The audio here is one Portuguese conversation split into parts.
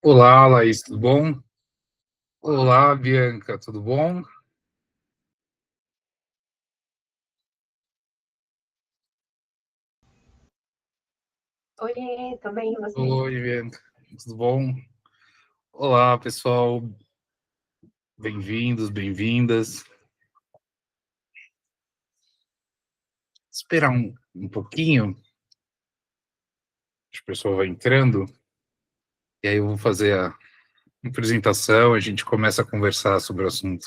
Olá, Laís, tudo bom? Olá, Bianca, tudo bom? Oiê, tô bem, e você? Oi, Bianca, tudo bom? Olá, pessoal, bem-vindos, bem-vindas. Esperar um pouquinho, a pessoa vai entrando, e aí eu vou fazer a apresentação, a gente começa a conversar sobre o assunto.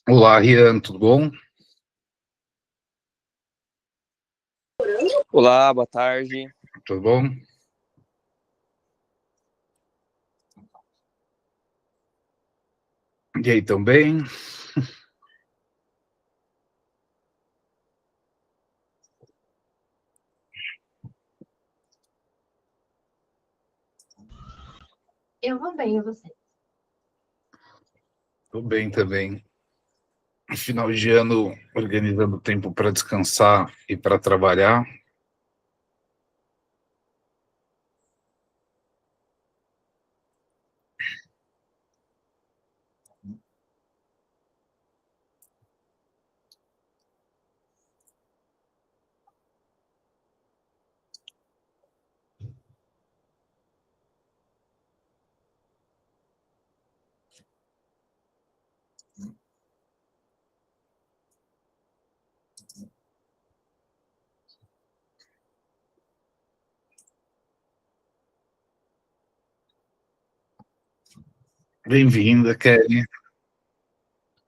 Olá, Rian, tudo bom? Olá, boa tarde. Tudo bom? E aí, também? Eu vou bem, e você? Tudo bem também. Final de ano, organizando tempo para descansar e para trabalhar. Bem-vinda, Kelly.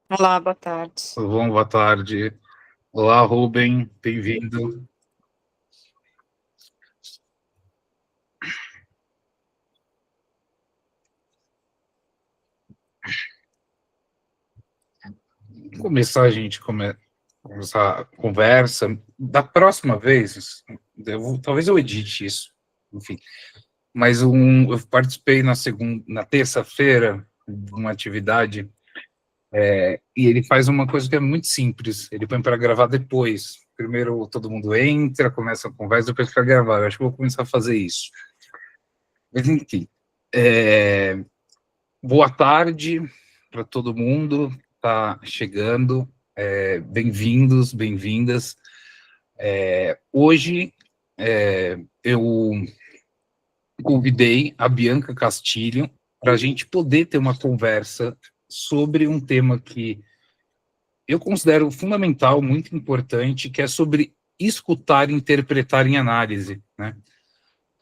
Olá, boa tarde. Tudo bom? Boa tarde. Olá, Rubem, bem-vindo. Começar a gente começar a conversa. Da próxima vez, talvez eu edite isso, enfim. Mas eu participei na terça-feira de uma atividade, e ele faz uma coisa que é muito simples. Ele põe para gravar depois. Primeiro todo mundo entra, começa a conversa, depois para gravar. Eu acho que vou começar a fazer isso. Mas enfim, é, boa tarde para todo mundo que está chegando. Bem-vindos, bem-vindas. Hoje eu convidei a Bianca Castilho para a gente poder ter uma conversa sobre um tema que eu considero fundamental, muito importante, que é sobre escutar, interpretar em análise, né?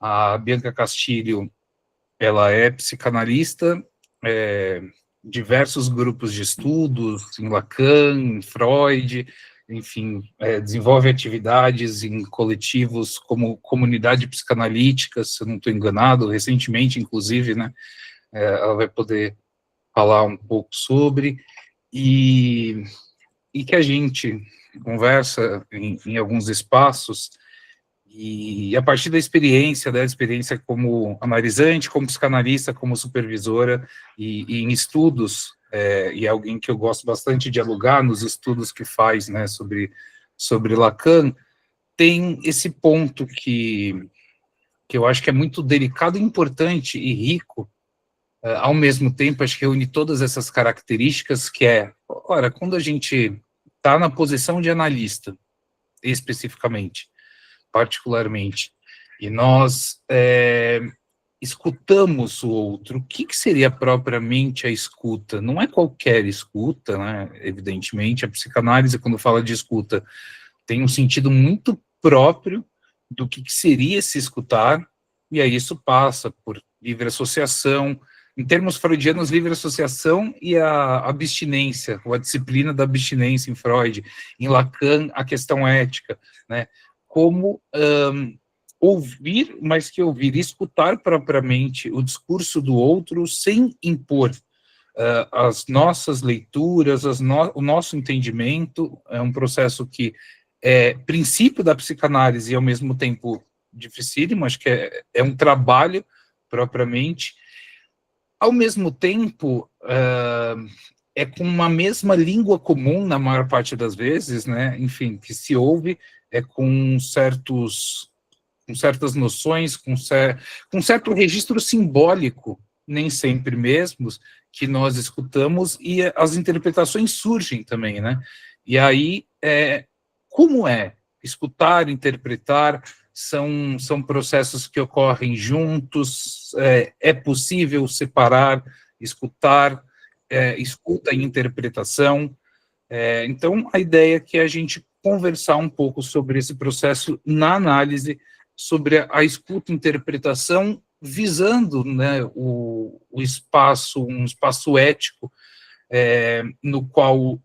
A Bianca Castilho, ela é psicanalista, é, diversos grupos de estudos, em Lacan, em Freud, enfim, desenvolve atividades em coletivos como comunidade psicanalítica, se eu não estou enganado, recentemente, inclusive, né, ela vai poder falar um pouco sobre, e, e que a gente conversa em alguns espaços, e a partir da experiência como analisante, como psicanalista, como supervisora, e em estudos, e é alguém que eu gosto bastante de dialogar nos estudos que faz, né, sobre Lacan, tem esse ponto que eu acho que é muito delicado, importante e rico, ao mesmo tempo, acho que reúne todas essas características, que é, ora, quando a gente está na posição de analista, especificamente, particularmente, e nós escutamos o outro, o que seria propriamente a escuta? Não é qualquer escuta, né? Evidentemente, a psicanálise, quando fala de escuta, tem um sentido muito próprio do que seria se escutar, e aí isso passa por livre associação, em termos freudianos, livre associação e a abstinência, ou a disciplina da abstinência em Freud, em Lacan, a questão ética, né? Como ouvir, mais que ouvir, escutar propriamente o discurso do outro sem impor as nossas leituras, o nosso entendimento. É um processo que é princípio da psicanálise e, ao mesmo tempo, dificílimo, acho que é um trabalho propriamente. Ao mesmo tempo, é com uma mesma língua comum, na maior parte das vezes, né? Enfim, que se ouve, com com certas noções, com certo registro simbólico, nem sempre mesmo, que nós escutamos, e as interpretações surgem também, né? E aí, como é? Escutar, interpretar, são processos que ocorrem juntos, é possível separar, escutar, escuta e interpretação. Então, a ideia é que a gente conversar um pouco sobre esse processo na análise, sobre a escuta e interpretação, visando, né, um espaço ético, no qual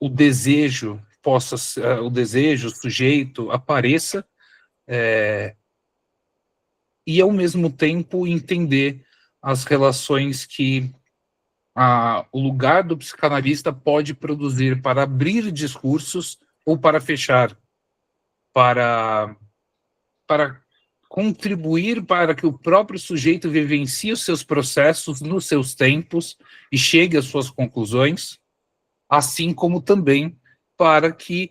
o desejo o sujeito apareça, e ao mesmo tempo entender as relações que o lugar do psicanalista pode produzir para abrir discursos ou para fechar, para contribuir para que o próprio sujeito vivencie os seus processos nos seus tempos e chegue às suas conclusões, assim como também para que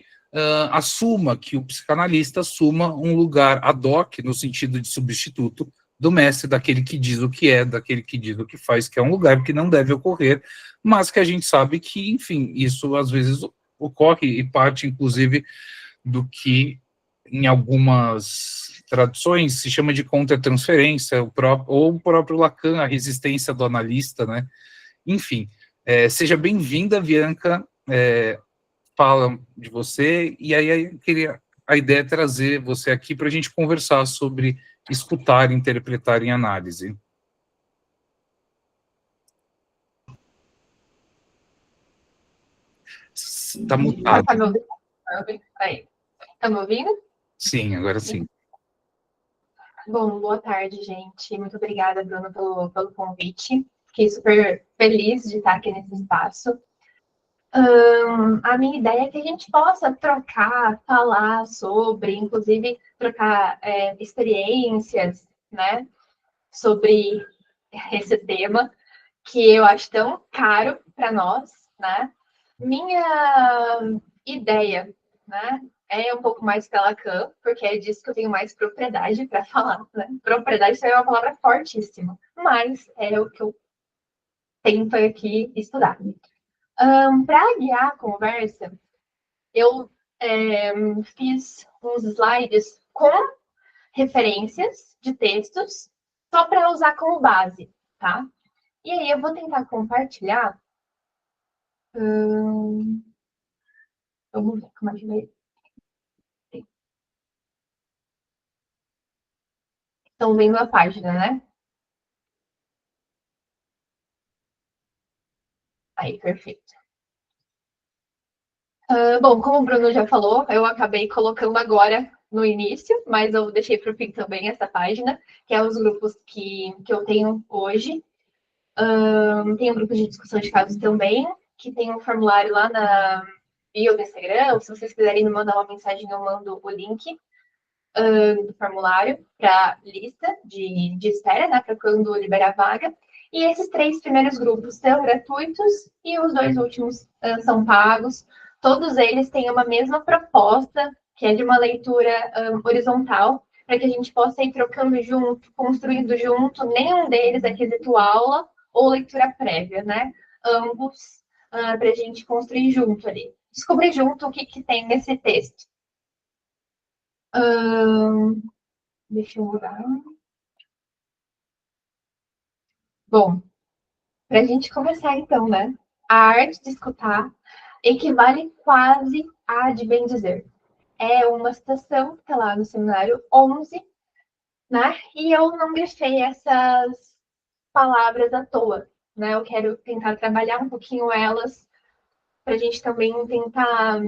que o psicanalista assuma um lugar ad hoc, no sentido de substituto, do mestre, daquele que diz o que é, daquele que diz o que faz, que é um lugar que não deve ocorrer, mas que a gente sabe que, enfim, isso às vezes ocorre e parte, inclusive, do que em algumas traduções se chama de contratransferência, ou o próprio Lacan, a resistência do analista, né? Enfim, seja bem-vinda, Bianca, fala de você, e aí a ideia é trazer você aqui para a gente conversar sobre escutar, interpretar em análise. Está mutado. Tá me ouvindo? Aí. Tá me ouvindo? Sim, agora sim. Bom, boa tarde, gente. Muito obrigada, Bruno, pelo convite. Fiquei super feliz de estar aqui nesse espaço. A minha ideia é que a gente possa trocar, falar sobre, inclusive trocar experiências, né, sobre esse tema que eu acho tão caro para nós, né? Minha ideia, né, é um pouco mais pela Lacan, porque é disso que eu tenho mais propriedade para falar, né? Propriedade é uma palavra fortíssima, mas é o que eu tento aqui estudar. Para guiar a conversa, eu fiz uns slides com referências de textos, só para usar como base, tá? E aí eu vou tentar compartilhar. Vamos ver como é que vai. Estão vendo a página, né? Aí, perfeito. Bom, como o Bruno já falou, eu acabei colocando agora no início, mas eu deixei para o fim também essa página, que é os grupos que eu tenho hoje. Tem um grupo de discussão de casos também, que tem um formulário lá na bio do Instagram. Se vocês quiserem me mandar uma mensagem, eu mando o link do formulário para lista de espera, né, para quando liberar a vaga. E esses 3 primeiros grupos são gratuitos e os 2 últimos são pagos. Todos eles têm uma mesma proposta, que é de uma leitura horizontal, para que a gente possa ir trocando junto, construindo junto. Nenhum deles é quesito aula ou leitura prévia, né? Ambos para a gente construir junto ali. Descobrir junto o que tem nesse texto. Deixa eu mudar. Bom, para a gente começar então, né? A arte de escutar equivale quase a de bem dizer. É uma citação que está lá no seminário 11, né? E eu não deixei essas palavras à toa, né? Eu quero tentar trabalhar um pouquinho elas para a gente também tentar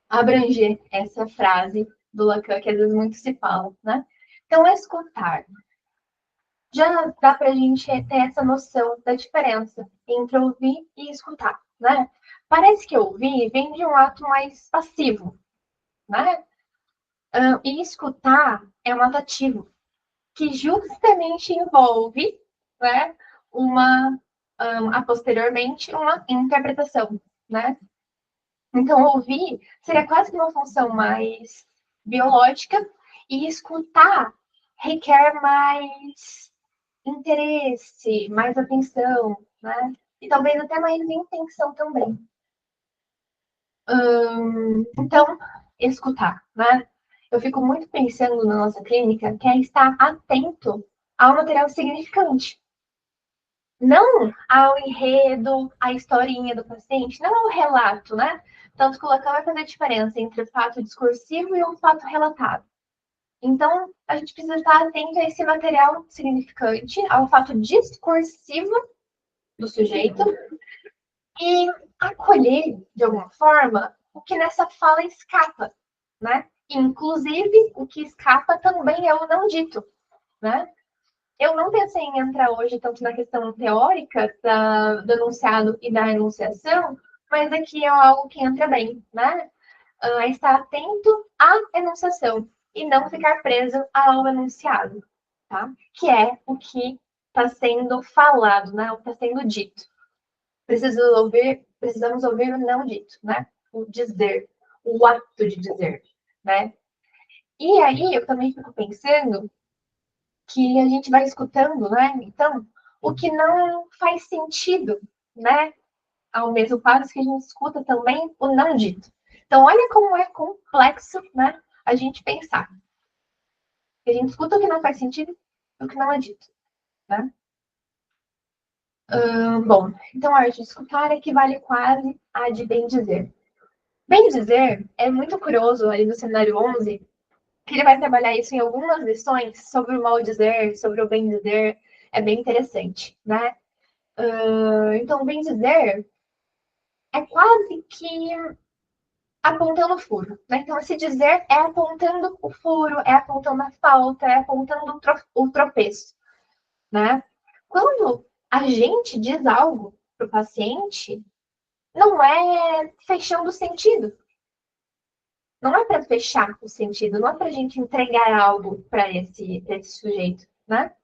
abranger essa frase do Lacan, que às vezes muito se fala, né? Então, escutar. Já dá para a gente ter essa noção da diferença entre ouvir e escutar, né? Parece que ouvir vem de um ato mais passivo, né? E escutar é um ato ativo, que justamente envolve, né, a posteriormente, uma interpretação, né? Então, ouvir seria quase que uma função mais biológica E escutar requer mais interesse, mais atenção, né? E talvez até mais intenção também. Então, escutar, né? Eu fico muito pensando na nossa clínica, que é estar atento ao material significante. Não ao enredo, à historinha do paciente, não ao relato, né? Tanto que o local vai fazer a diferença entre o fato discursivo e o fato relatado. Então, a gente precisa estar atento a esse material significante, ao fato discursivo do sujeito e acolher, de alguma forma, o que nessa fala escapa, né? Inclusive, o que escapa também é o não dito, né? Eu não pensei em entrar hoje tanto na questão teórica do enunciado e da enunciação, mas aqui é algo que entra bem, né? Estar atento à enunciação e não ficar preso ao enunciado, tá? Que é o que está sendo falado, né? O que está sendo dito. Precisamos ouvir o não dito, né? O dizer, o ato de dizer, né? E aí eu também fico pensando que a gente vai escutando, né? Então, o que não faz sentido, né? Ao mesmo passo que a gente escuta também o não dito. Então, olha como é complexo, né? A gente pensar. A gente escuta o que não faz sentido e o que não é dito, né? Bom, então a arte de escutar equivale quase a de bem dizer. Bem dizer é muito curioso ali no cenário 11, que ele vai trabalhar isso em algumas lições sobre o mal dizer, sobre o bem dizer. É bem interessante, né? Então, bem dizer é quase que apontando o furo, né? Então, esse dizer é apontando o furo, é apontando a falta, é apontando o tropeço, né? Quando a gente diz algo para o paciente, não é fechando o sentido. Não é para fechar o sentido, não é para a gente entregar algo para esse sujeito, né?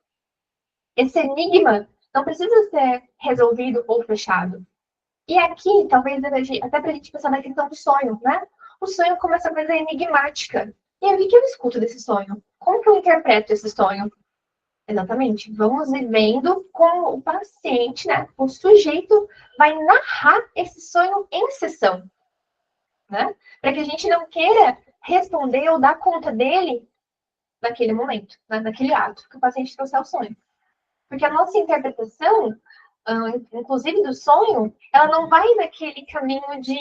Esse enigma não precisa ser resolvido ou fechado. E aqui, talvez, até para a gente pensar na questão do sonho, né? O sonho começa a coisa enigmática. E aí, o que eu escuto desse sonho? Como que eu interpreto esse sonho? Exatamente. Vamos vivendo com o paciente, né? O sujeito vai narrar esse sonho em sessão, né? Para que a gente não queira responder ou dar conta dele naquele momento, né? Naquele ato que o paciente trouxe ao sonho. Porque a nossa interpretação, inclusive do sonho, ela não vai naquele caminho de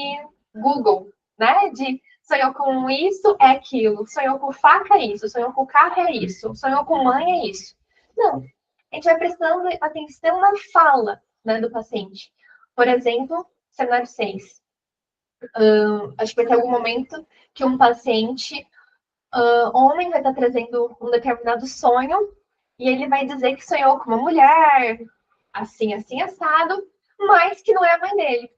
Google, né? De sonhou com isso, é aquilo. Sonhou com faca, é isso. Sonhou com carro, é isso. Sonhou com mãe, é isso. Não. A gente vai prestando atenção na fala, né, do paciente. Por exemplo, cenário 6. Acho que vai ter algum momento que um paciente homem vai estar trazendo um determinado sonho e ele vai dizer que sonhou com uma mulher, assim, assim, assado, mas que não é a mãe dele.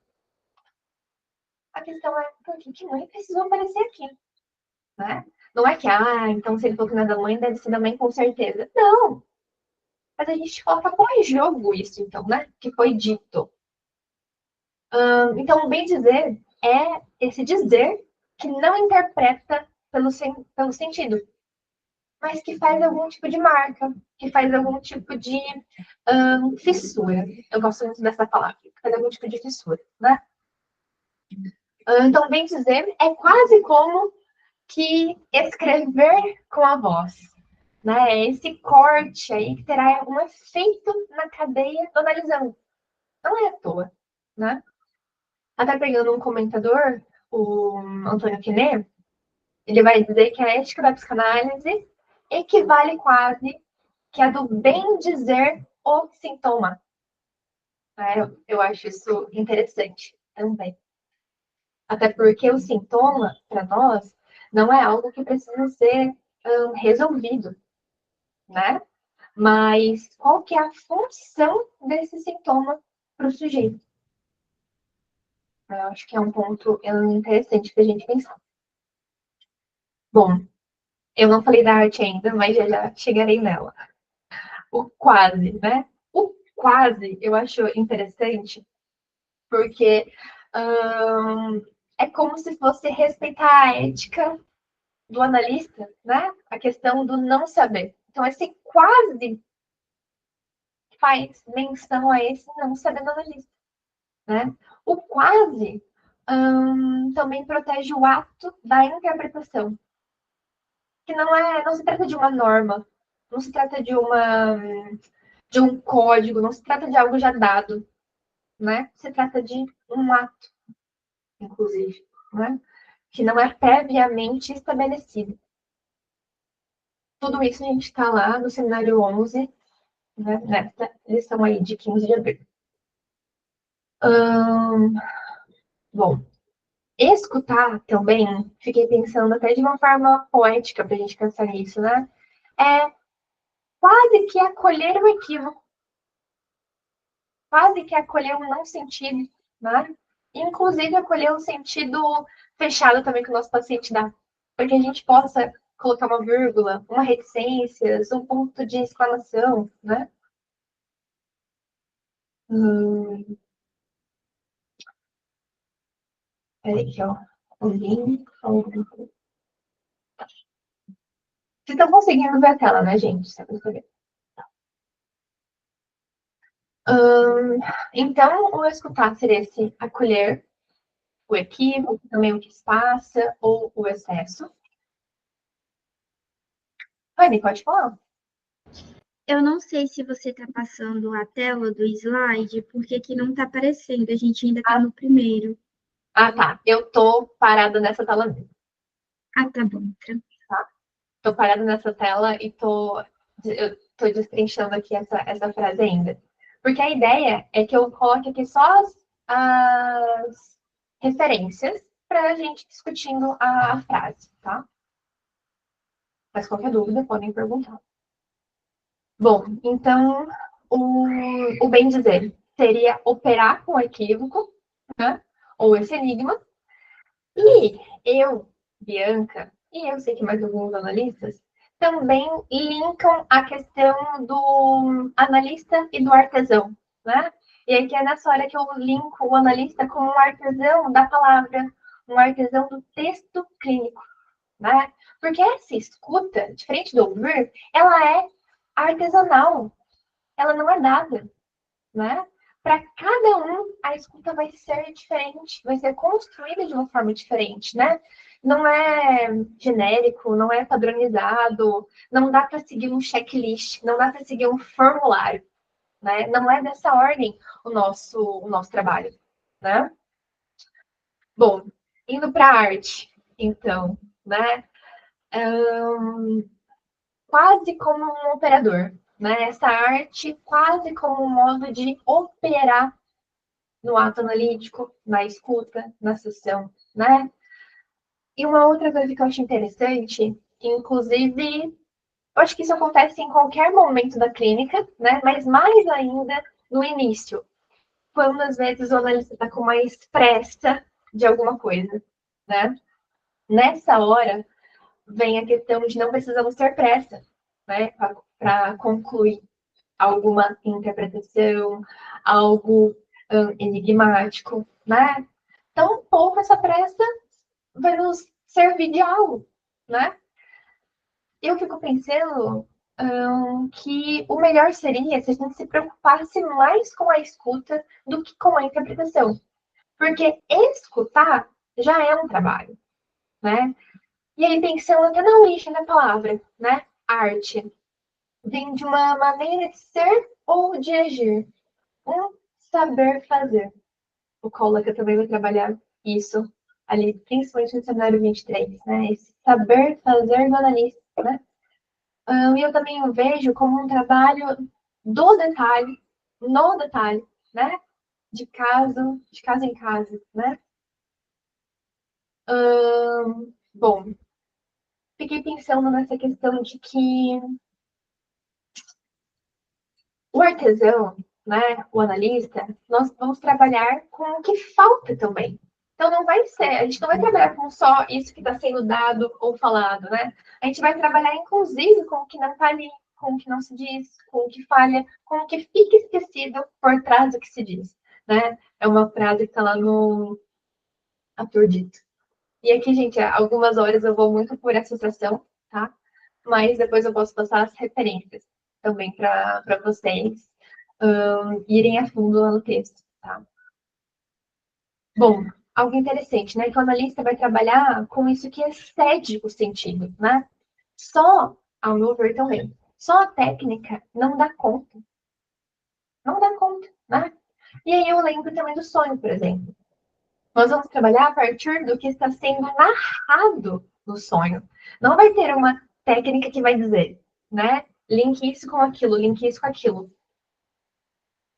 A questão é, por que mãe precisou aparecer aqui? Né? Não é que, então se ele falou que não é da mãe, deve ser da mãe com certeza. Não! Mas a gente coloca como em jogo isso, então, né? Que foi dito. Então, bem dizer é esse dizer que não interpreta pelo sentido, mas que faz algum tipo de marca, que faz algum tipo de fissura. Eu gosto muito dessa palavra, que faz algum tipo de fissura, né? Então, bem dizer é quase como que escrever com a voz, né? É esse corte aí que terá algum efeito na cadeia do analisando. Não é à toa, né? Até pegando um comentador, o Antônio Quenet, ele vai dizer que a ética da psicanálise equivale quase que a do bem dizer o sintoma. Eu acho isso interessante também. Até porque o sintoma, para nós, não é algo que precisa ser resolvido, né? Mas qual que é a função desse sintoma para o sujeito? Eu acho que é um ponto interessante para a gente pensar. Bom, eu não falei da arte ainda, mas já chegarei nela. O quase, né? O quase eu acho interessante porque é como se fosse respeitar a ética do analista, né? A questão do não saber. Então, esse quase faz menção a esse não saber do analista, né? O quase também protege o ato da interpretação, que não se trata de uma norma, não se trata de um código, não se trata de algo já dado, né? Se trata de um ato, inclusive, né? Que não é previamente estabelecido. Tudo isso a gente está lá no seminário 11, né? Nessa lição aí de 15 de abril. Bom, escutar também, fiquei pensando até de uma forma poética para a gente pensar nisso, né? É quase que acolher o equívoco, quase que acolher um não sentido, né? Inclusive acolher um sentido fechado também que o nosso paciente dá, para que a gente possa colocar uma vírgula, uma reticência, um ponto de exclamação, né? Peraí, que ó, alguém falou. Vocês estão conseguindo ver a tela, né, gente? Só pra saber. Então, o escutar seria esse acolher o equívoco, também o que se passa, ou o excesso. Rani, pode falar. Eu não sei se você está passando a tela do slide, porque aqui não está aparecendo, a gente ainda está no primeiro. Ah, tá. Eu tô parada nessa tela mesmo. Ah, tá bom. Tá? Tô parada nessa tela e eu tô destrinchando aqui essa frase ainda. Porque a ideia é que eu coloque aqui só as referências para a gente discutindo a frase, tá? Mas qualquer dúvida, podem perguntar. Bom, então, o bem dizer seria operar com o equívoco, né? Ou esse enigma. E eu, Bianca, e eu sei que mais alguns analistas, também linkam a questão do analista e do artesão, né? E aí que é nessa hora que eu linko o analista como um artesão da palavra, um artesão do texto clínico, né? Porque essa escuta, diferente do ouvir, ela é artesanal, ela não é dada, né? Para cada um, a escuta vai ser diferente, vai ser construída de uma forma diferente, né? Não é genérico, não é padronizado, não dá para seguir um checklist, não dá para seguir um formulário, né? Não é dessa ordem o nosso trabalho, né? Bom, indo para a arte, então, né? Quase como um operador, né? Essa arte quase como um modo de operar no ato analítico, na escuta, na sessão, né? E uma outra coisa que eu acho interessante, inclusive, eu acho que isso acontece em qualquer momento da clínica, né? Mas mais ainda no início, quando às vezes o analista está com mais pressa de alguma coisa, né? Nessa hora, vem a questão de não precisamos ter pressa, né? Para concluir alguma interpretação, algo enigmático, né? Então, um pouco essa pressa vai nos servir de algo, né? Eu fico pensando que o melhor seria se a gente se preocupasse mais com a escuta do que com a interpretação. Porque escutar já é um trabalho, né? E aí, pensando até na origem da palavra, né? Arte. Vem de uma maneira de ser ou de agir. Um saber fazer. O Colaca também vai trabalhar isso ali, principalmente no seminário 23, né? Esse saber fazer do analista, né? E eu também o vejo como um trabalho do detalhe, no detalhe, né? De caso em caso, né? Bom, fiquei pensando nessa questão de que o artesão, né, o analista, nós vamos trabalhar com o que falta também. Então não vai ser, a gente não vai trabalhar com só isso que está sendo dado ou falado, né? A gente vai trabalhar, inclusive, com o que não está ali, com o que não se diz, com o que falha, com o que fica esquecido por trás do que se diz, né? É uma frase que está lá no Ator Dito. E aqui, gente, algumas horas eu vou muito por associação, tá? Mas depois eu posso passar as referências também para vocês irem a fundo lá no texto, tá? Bom, algo interessante, né? Que o analista vai trabalhar com isso que excede o sentido, né? Só, ao meu ver também, só a técnica não dá conta. Não dá conta, né? E aí eu lembro também do sonho, por exemplo. Nós vamos trabalhar a partir do que está sendo narrado no sonho. Não vai ter uma técnica que vai dizer, né? Link isso com aquilo, link isso com aquilo.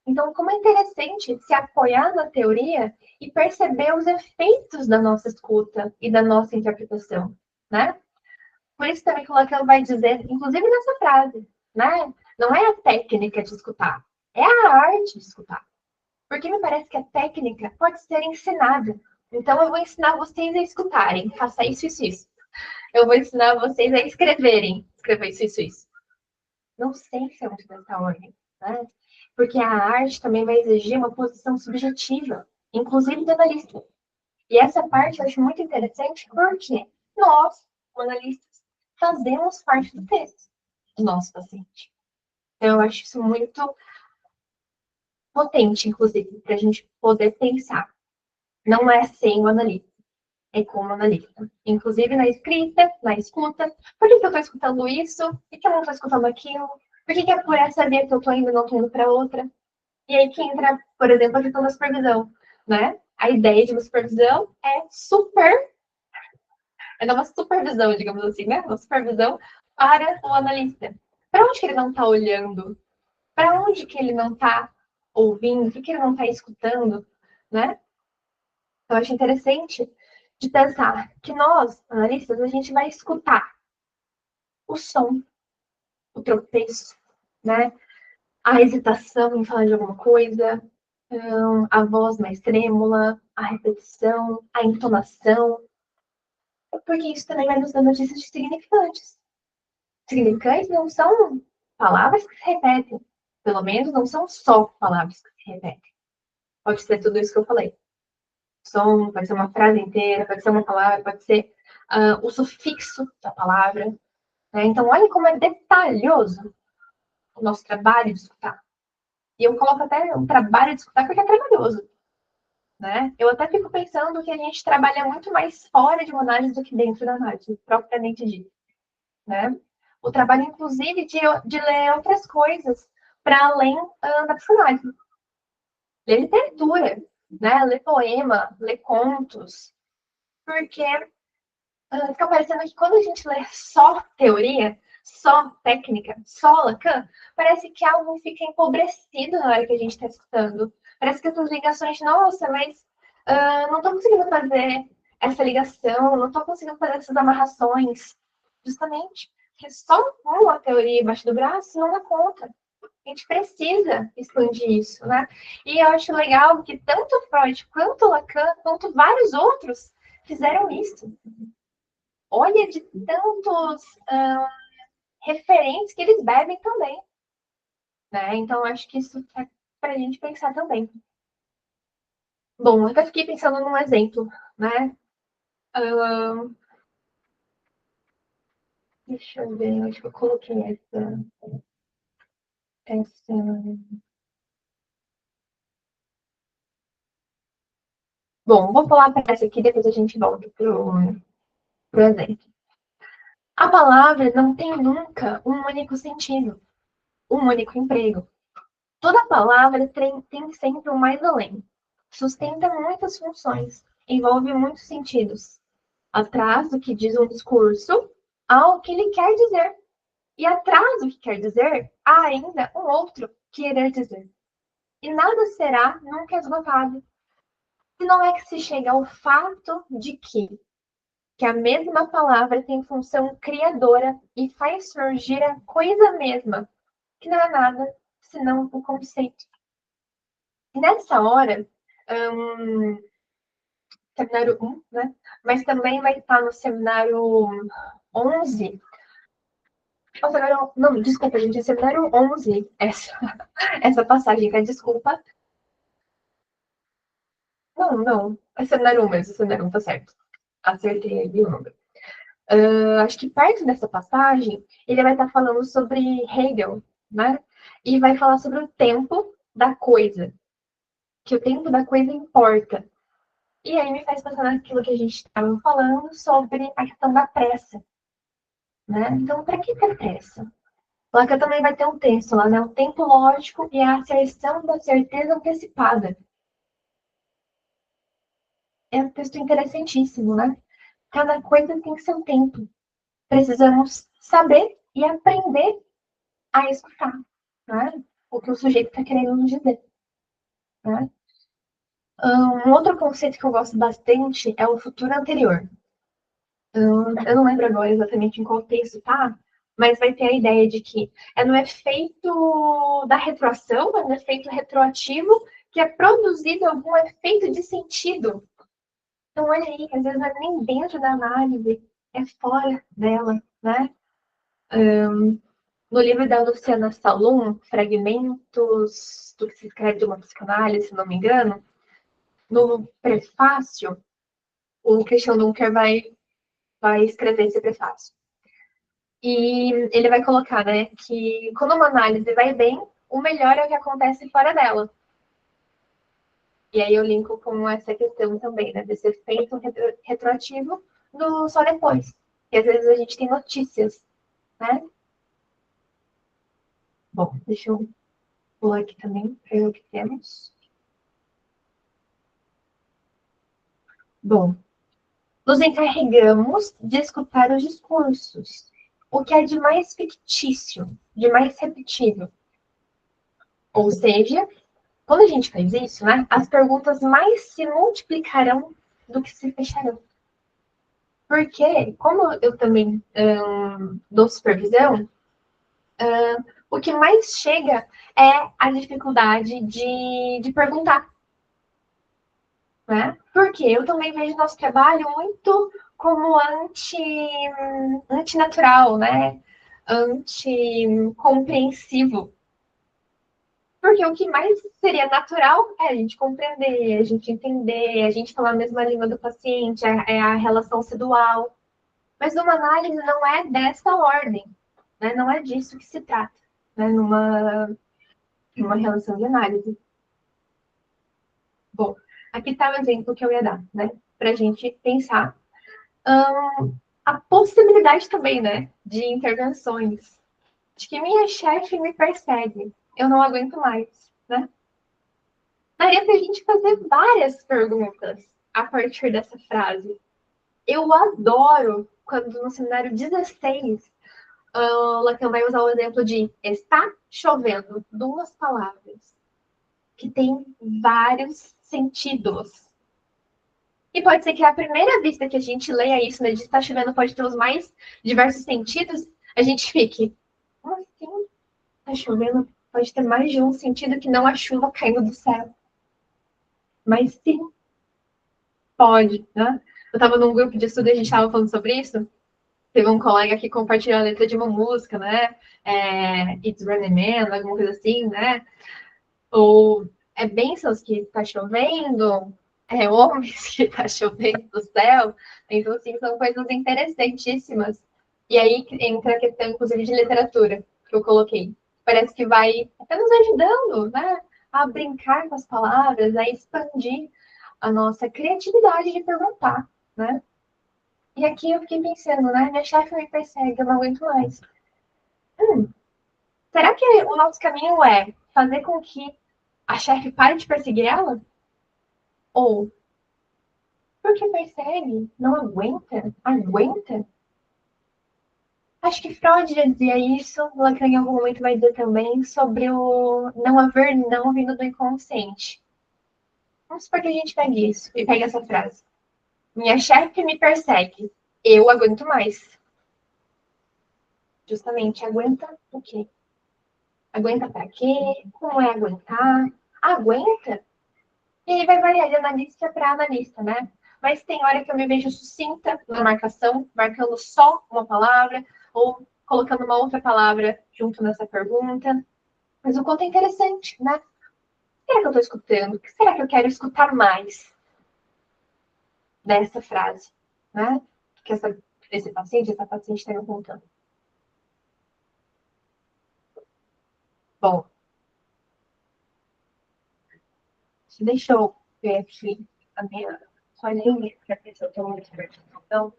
Então, como é interessante se apoiar na teoria e perceber os efeitos da nossa escuta e da nossa interpretação, né? Por isso também que o Lacan vai dizer, inclusive nessa frase, né? Não é a técnica de escutar, é a arte de escutar. Porque me parece que a técnica pode ser ensinada. Então, eu vou ensinar vocês a escutarem, faça isso, isso, isso. Eu vou ensinar vocês a escreverem, escrever isso, isso, isso. Não sei se é muito dessa ordem, né? Porque a arte também vai exigir uma posição subjetiva, inclusive do analista. E essa parte eu acho muito interessante porque nós, analistas, fazemos parte do texto do nosso paciente. Então, eu acho isso muito potente, inclusive, para a gente poder pensar. Não é sem o analista, é como analista. Inclusive na escrita, na escuta. Por que eu estou escutando isso? Por que eu não estou escutando aquilo? Por que é por essa via que eu estou indo e não estou indo para outra? E aí que entra, por exemplo, a questão da supervisão, né? A ideia de uma supervisão é dar uma supervisão, digamos assim, né? Uma supervisão para o analista. Para onde que ele não está olhando? Para onde que ele não está ouvindo? O que ele não está escutando, né? Eu acho interessante de pensar que nós, analistas, a gente vai escutar o som, o tropeço, né? A hesitação em falar de alguma coisa, a voz mais trêmula, a repetição, a entonação, porque isso também vai nos dar notícias de significantes. Significantes não são palavras que se repetem, pelo menos não são só palavras que se repetem. Pode ser tudo isso que eu falei. Som, pode ser uma frase inteira, pode ser uma palavra, pode ser o sufixo da palavra. Né? Então, olha como é detalhoso o nosso trabalho de escutar. E eu coloco até um trabalho de escutar porque é trabalhoso. Né? Eu até fico pensando que a gente trabalha muito mais fora de uma análise do que dentro da análise, propriamente dita. Né? O trabalho, inclusive, de ler outras coisas para além da psicanálise. Ler literatura, né? Ler poema, ler contos. Porque fica parecendo que quando a gente lê só teoria, só técnica, só Lacan, parece que algo fica empobrecido na hora que a gente está escutando. Parece que essas ligações, nossa, mas não estou conseguindo fazer essa ligação, não estou conseguindo fazer essas amarrações. Justamente, porque só com a teoria embaixo do braço não dá conta. A gente precisa expandir isso, né? E eu acho legal que tanto Freud quanto Lacan, quanto vários outros, fizeram isso. Olha de tantos referentes que eles bebem também. Né? Então, acho que isso é para a gente pensar também. Bom, eu até fiquei pensando num exemplo, né? Deixa eu ver, acho que eu coloquei essa... Bom, vou falar para essa aqui, depois a gente volta pro exemplo. A palavra não tem nunca um único sentido, um único emprego. Toda palavra tem sempre um mais além. Sustenta muitas funções, envolve muitos sentidos. Atrás do que diz um discurso, há o que ele quer dizer. E atrás do que quer dizer, há ainda um outro querer dizer. E nada será nunca esgotado. Se não é que se chega ao fato de que a mesma palavra tem função criadora e faz surgir a coisa mesma, que não é nada senão o conceito. E nessa hora, seminário 1, né? Mas também vai estar no seminário 11. Não, desculpa, gente, é seminário 11, essa passagem, tá? Desculpa. Não, é seminário 1 mesmo, seminário 1, tá certo. Acertei ali o número. Acho que perto dessa passagem, ele vai estar falando sobre Hegel, né? E vai falar sobre o tempo da coisa, que o tempo da coisa importa. E aí me faz pensar naquilo que a gente estava falando sobre a questão da pressa, né? Então, para que ter pressa? Lacan também vai ter um texto lá, né? O tempo lógico e a asserção da certeza antecipada. É um texto interessantíssimo, né? Cada coisa tem seu tempo. Precisamos saber e aprender a escutar, né? O que o sujeito está querendo nos dizer, né? Um outro conceito que eu gosto bastante é o futuro anterior. Eu não lembro agora exatamente em qual texto tá, mas vai ter a ideia de que é no efeito da retroação, é no efeito retroativo, que é produzido algum efeito de sentido. Então, olha aí, às vezes não é nem dentro da análise, é fora dela, né? No livro da Luciana Salum, Fragmentos do que se escreve de uma psicanálise, se não me engano, no prefácio, o Christian Dunker vai escrever esse prefácio. E ele vai colocar, né, que quando uma análise vai bem, o melhor é o que acontece fora dela. E aí eu linko com essa questão também, né, desse efeito retroativo do só depois. E às vezes a gente tem notícias, né? Bom, deixa eu pular aqui também para ver o que temos. Bom, nos encarregamos de escutar os discursos, o que é de mais fictício, de mais repetível. Ou seja, quando a gente faz isso, né, as perguntas mais se multiplicarão do que se fecharão. Porque, como eu também dou supervisão, o que mais chega é a dificuldade de perguntar. Né? Porque eu também vejo nosso trabalho muito como antinatural, né? Anticompreensivo. Porque o que mais seria natural é a gente compreender, a gente entender, a gente falar a mesma língua do paciente, é a relação sedual. Mas numa análise não é dessa ordem, né? Não é disso que se trata, né? Numa relação de análise. Bom, aqui está o exemplo que eu ia dar, né? Para a gente pensar a possibilidade também, né? De intervenções. De que minha chefe me persegue, eu não aguento mais, né? Daria para a gente fazer várias perguntas a partir dessa frase. Eu adoro quando no cenário 16 Lacan vai usar o exemplo de está chovendo, duas palavras que tem vários sentidos. E pode ser que à primeira vista que a gente leia isso, né, de está chovendo pode ter os mais diversos sentidos, a gente fique, como assim? Está chovendo pode ter mais de um sentido que não a chuva caindo do céu. Mas sim, pode, né? Eu estava num grupo de estudo e a gente estava falando sobre isso. Teve um colega que compartilhou a letra de uma música, né? It's Running Man, alguma coisa assim, né? Ou é bênçãos que está chovendo, é homens que está chovendo do céu. Então, assim, são coisas interessantíssimas. E aí entra a questão, inclusive, de literatura, que eu coloquei. Parece que vai até nos ajudando, né? A brincar com as palavras, a expandir a nossa criatividade de perguntar, né? E aqui eu fiquei pensando, né? Minha chefe me persegue, eu não aguento mais. Será que o nosso caminho é fazer com que a chefe pare de perseguir ela? Ou, porque persegue? Não aguenta? Aguenta? Acho que Freud já dizia isso, Lacan em algum momento vai dizer também, sobre o não haver não vindo do inconsciente. Vamos supor que a gente pegue isso e pegue essa frase. Minha chefe me persegue, eu aguento mais. Justamente, aguenta o quê? Aguenta pra quê? Como é aguentar? Aguenta? E aí vai variar de analista para analista, né? Mas tem hora que eu me vejo sucinta na marcação, marcando só uma palavra, ou colocando uma outra palavra junto nessa pergunta. Mas o quanto é interessante, né? O que será que eu estou escutando? O que será que eu quero escutar mais dessa frase? né? Que esse paciente, essa paciente está me contando. Bom, deixa eu ver aqui a minha. Só nem para ver se eu estou muito perto. Então,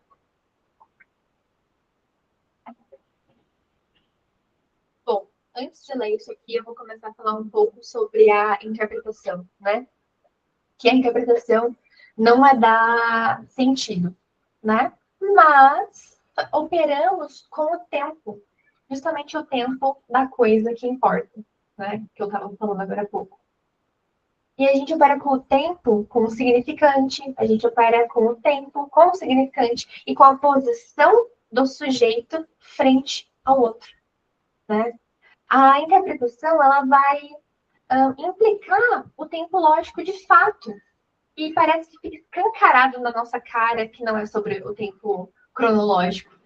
bom, antes de ler isso aqui, eu vou começar a falar um pouco sobre a interpretação, né? Que a interpretação não é dar sentido, né? Mas operamos com o tempo, justamente o tempo da coisa que importa, né? Que eu estava falando agora há pouco. E a gente opera com o tempo, com o significante, a gente opera com o tempo, com o significante e com a posição do sujeito frente ao outro, né? A interpretação, ela vai implicar o tempo lógico de fato. E parece que fica escancarado na nossa cara que não é sobre o tempo cronológico.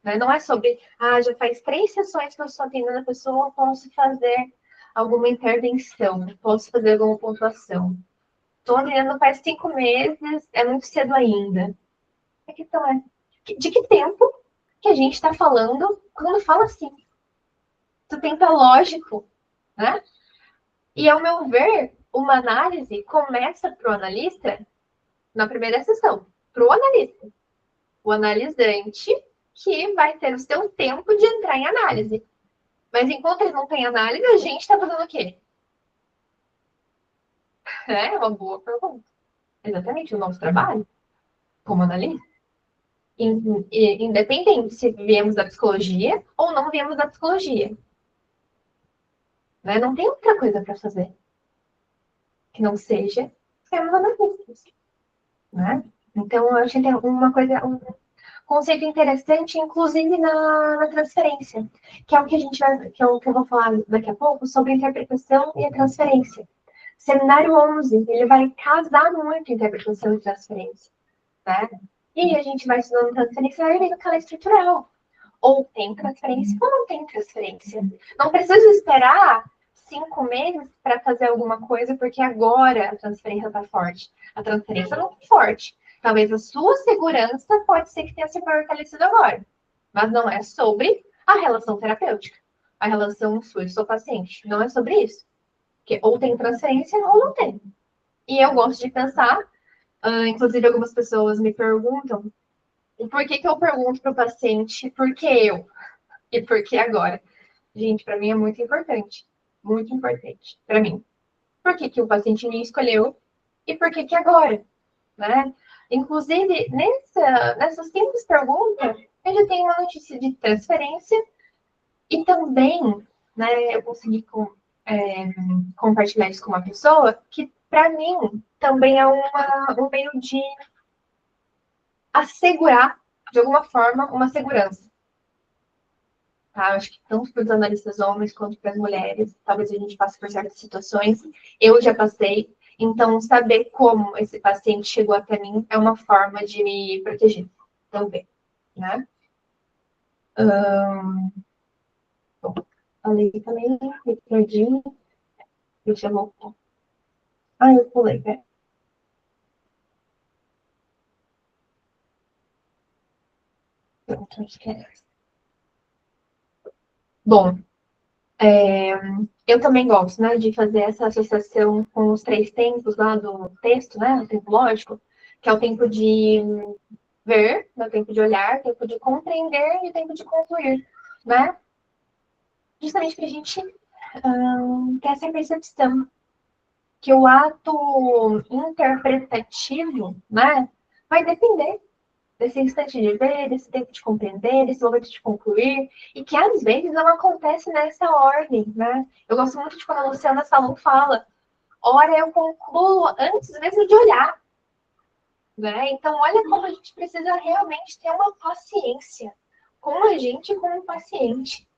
Né? Não é sobre, já faz 3 sessões que eu estou atendendo a pessoa, posso fazer alguma intervenção, posso fazer alguma pontuação. Estou atendendo faz 5 meses, é muito cedo ainda. A questão é, de que tempo que a gente está falando quando fala assim? O tempo é lógico, né? E, ao meu ver, uma análise começa para o analista na primeira sessão, para o analista. O analisante que vai ter o seu tempo de entrar em análise. Mas enquanto ele não tem análise, a gente está fazendo o quê? É uma boa pergunta. Exatamente, o nosso trabalho como analista. Independente se viemos da psicologia ou não viemos da psicologia. Né? Não tem outra coisa para fazer que não seja sermos analistas. Né? Então, eu acho que tem uma coisa, um conceito interessante, inclusive na transferência, que é o que a gente vai, que eu vou falar daqui a pouco, sobre interpretação e a transferência. Seminário 11, ele vai casar muito interpretação e transferência. Né? E a gente vai estudando transferência e vai vendo que ela é estrutural. Ou tem transferência ou não tem transferência. Não precisa esperar 5 meses para fazer alguma coisa, porque agora a transferência está forte. A transferência não está forte. Talvez a sua segurança pode ser que tenha se fortalecido agora. Mas não é sobre a relação terapêutica. A relação sua e seu paciente. Não é sobre isso. Porque ou tem transferência ou não tem. E eu gosto de pensar, inclusive algumas pessoas me perguntam, por que eu pergunto para o paciente por que eu? E por que agora? Gente, para mim é muito importante. Muito importante para mim. Por que o paciente me escolheu e por que agora? Né? Inclusive, nessas simples perguntas, eu já tenho uma notícia de transferência e também, né, eu consegui compartilhar isso com uma pessoa que, para mim, também é um meio de assegurar, de alguma forma, uma segurança. Tá? Acho que tanto para os analistas homens quanto para as mulheres, talvez a gente passe por certas situações. Eu já passei. Então, saber como esse paciente chegou até mim é uma forma de me proteger também, né? Bom, falei também, me perdi. Deixa eu voltar. Eu pulei, pera. Pronto, acho que é. Bom, eu também gosto, né, de fazer essa associação com os 3 tempos lá do texto, né, o tempo lógico, que é o tempo de ver, né, o tempo de olhar, o tempo de compreender e o tempo de concluir, né? Justamente para a gente ter essa percepção que o ato interpretativo, né, vai depender desse instante de ver, desse tempo de compreender, desse momento de concluir, e que às vezes não acontece nessa ordem, né? Eu gosto muito de quando a Luciana Salom fala, ora eu concluo antes mesmo de olhar, né? Então, olha como a gente precisa realmente ter uma paciência com a gente e com o paciente,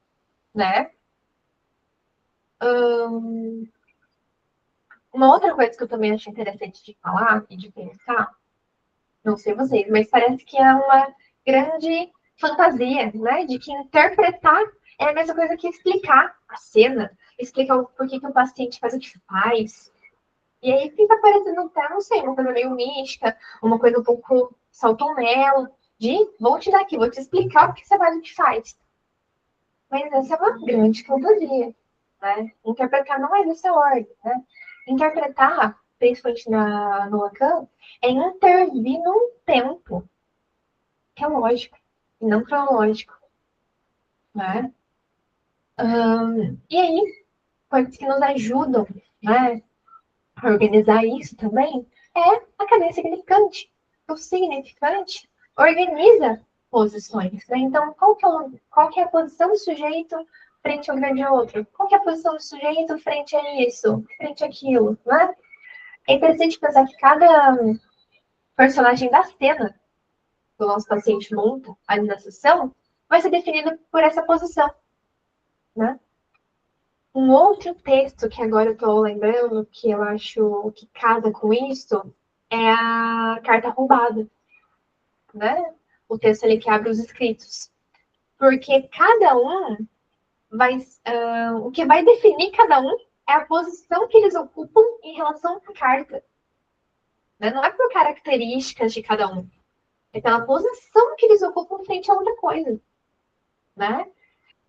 né? Uma outra coisa que eu também acho interessante de falar e de pensar, não sei vocês, mas parece que é uma grande fantasia, né? De que interpretar é a mesma coisa que explicar a cena, explicar o porquê que o paciente faz o que faz. E aí fica parecendo até, não sei, uma coisa meio mística, uma coisa um pouco saltomelo, de vou te dar aqui, vou te explicar o que você vai e que faz. Mas essa é uma grande fantasia, né? Interpretar não é dessa ordem, né? Interpretar, principalmente no Lacan, é intervir num tempo que é lógico e não cronológico, né? E aí, coisas que nos ajudam, né, a organizar isso também é a cadeia significante. O significante organiza posições, né? Então, qual que é a posição do sujeito frente ao grande outro? Qual que é a posição do sujeito frente a isso, frente àquilo, né? É interessante pensar que cada personagem da cena que o nosso paciente monta ali na sessão vai ser definido por essa posição, né? Um outro texto que agora eu estou lembrando, que eu acho que casa com isso, é a Carta Roubada, né? O texto ali que abre os escritos. Porque cada um vai. O que vai definir cada um é a posição que eles ocupam em relação à carta. Né? Não é por características de cada um. É pela posição que eles ocupam frente a outra coisa. Né?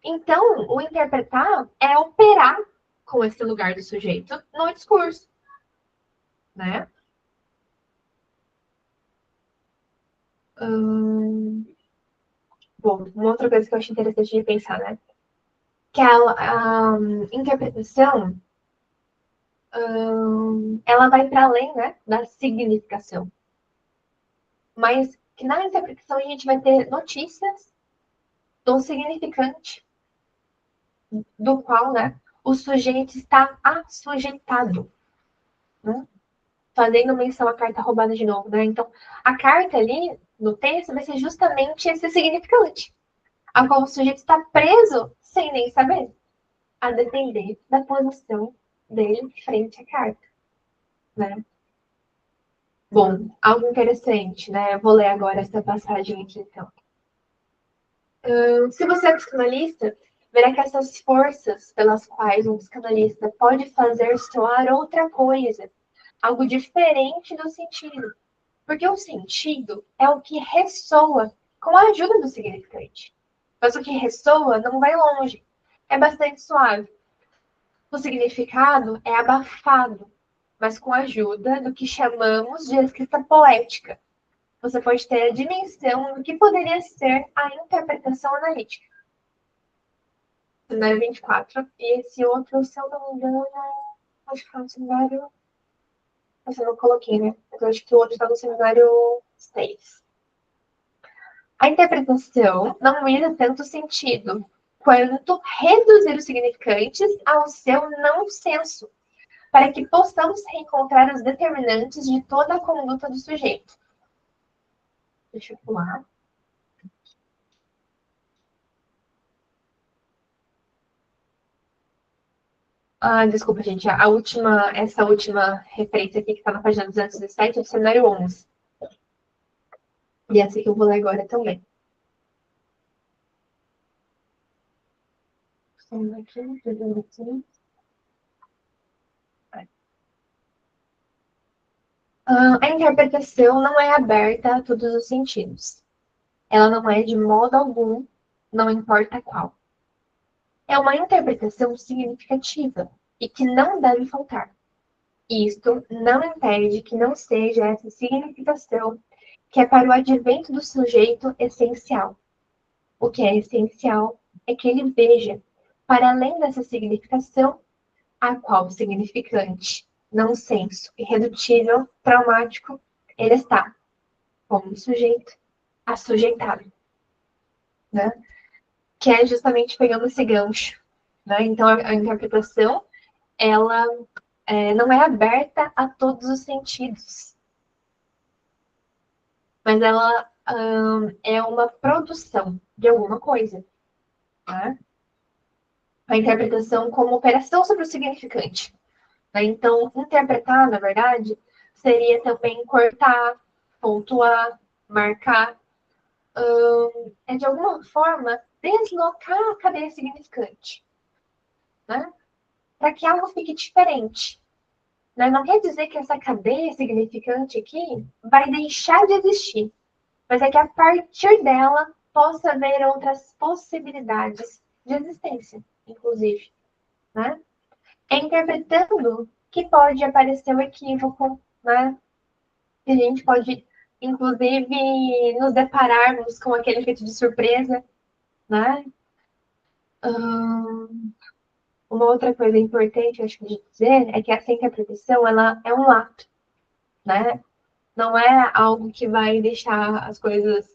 Então, o interpretar é operar com esse lugar do sujeito no discurso. Né? Bom, uma outra coisa que eu acho interessante de pensar, né? Que a interpretação, ela vai para além, né, da significação. Mas que na interpretação a gente vai ter notícias do significante, do qual, né, o sujeito está assujeitado, né? Fazendo menção à carta roubada de novo, né? Então, a carta ali no texto vai ser justamente esse significante, a qual o sujeito está preso sem nem saber, a depender da posição dele frente à carta, né? Bom, algo interessante, né? Eu vou ler agora essa passagem aqui, então. Se você é psicanalista, verá que essas forças pelas quais um psicanalista pode fazer soar outra coisa, algo diferente do sentido. Porque o sentido é o que ressoa com a ajuda do significante. Mas o que ressoa não vai longe, é bastante suave. O significado é abafado, mas com a ajuda do que chamamos de escrita poética. Você pode ter a dimensão do que poderia ser a interpretação analítica. Seminário 24. E esse outro, se eu não me engano, acho que é um seminário. Esse eu não coloquei, né? Mas eu acho que o outro está no seminário 6. A interpretação não visa tanto sentido quanto reduzir os significantes ao seu não senso, para que possamos reencontrar os determinantes de toda a conduta do sujeito. Deixa eu pular. Desculpa, gente. Essa última referência aqui que está na página 217 é do seminário 11. E essa que eu vou ler agora também. A interpretação não é aberta a todos os sentidos. Ela não é de modo algum, não importa qual. É uma interpretação significativa e que não deve faltar. Isto não impede que não seja essa significação que é para o advento do sujeito essencial. O que é essencial é que ele veja, para além dessa significação, a qual significante, não senso, irredutível, traumático, ele está, como sujeito, assujeitado, né? Que é justamente pegando esse gancho, né? Então, a interpretação, ela não é aberta a todos os sentidos, mas ela é uma produção de alguma coisa, né? A interpretação como operação sobre o significante. Né? Então, interpretar, na verdade, seria também cortar, pontuar, marcar, de alguma forma, deslocar a cadeia significante, né? Para que algo fique diferente. né? Não quer dizer que essa cadeia significante aqui vai deixar de existir, mas é que a partir dela possa haver outras possibilidades de existência, inclusive, né? É interpretando que pode aparecer um equívoco, né? Que a gente pode, inclusive, nos depararmos com aquele efeito de surpresa, né? Uma outra coisa importante, acho que de dizer, é que essa interpretação, ela é um ato, né? Não é algo que vai deixar as coisas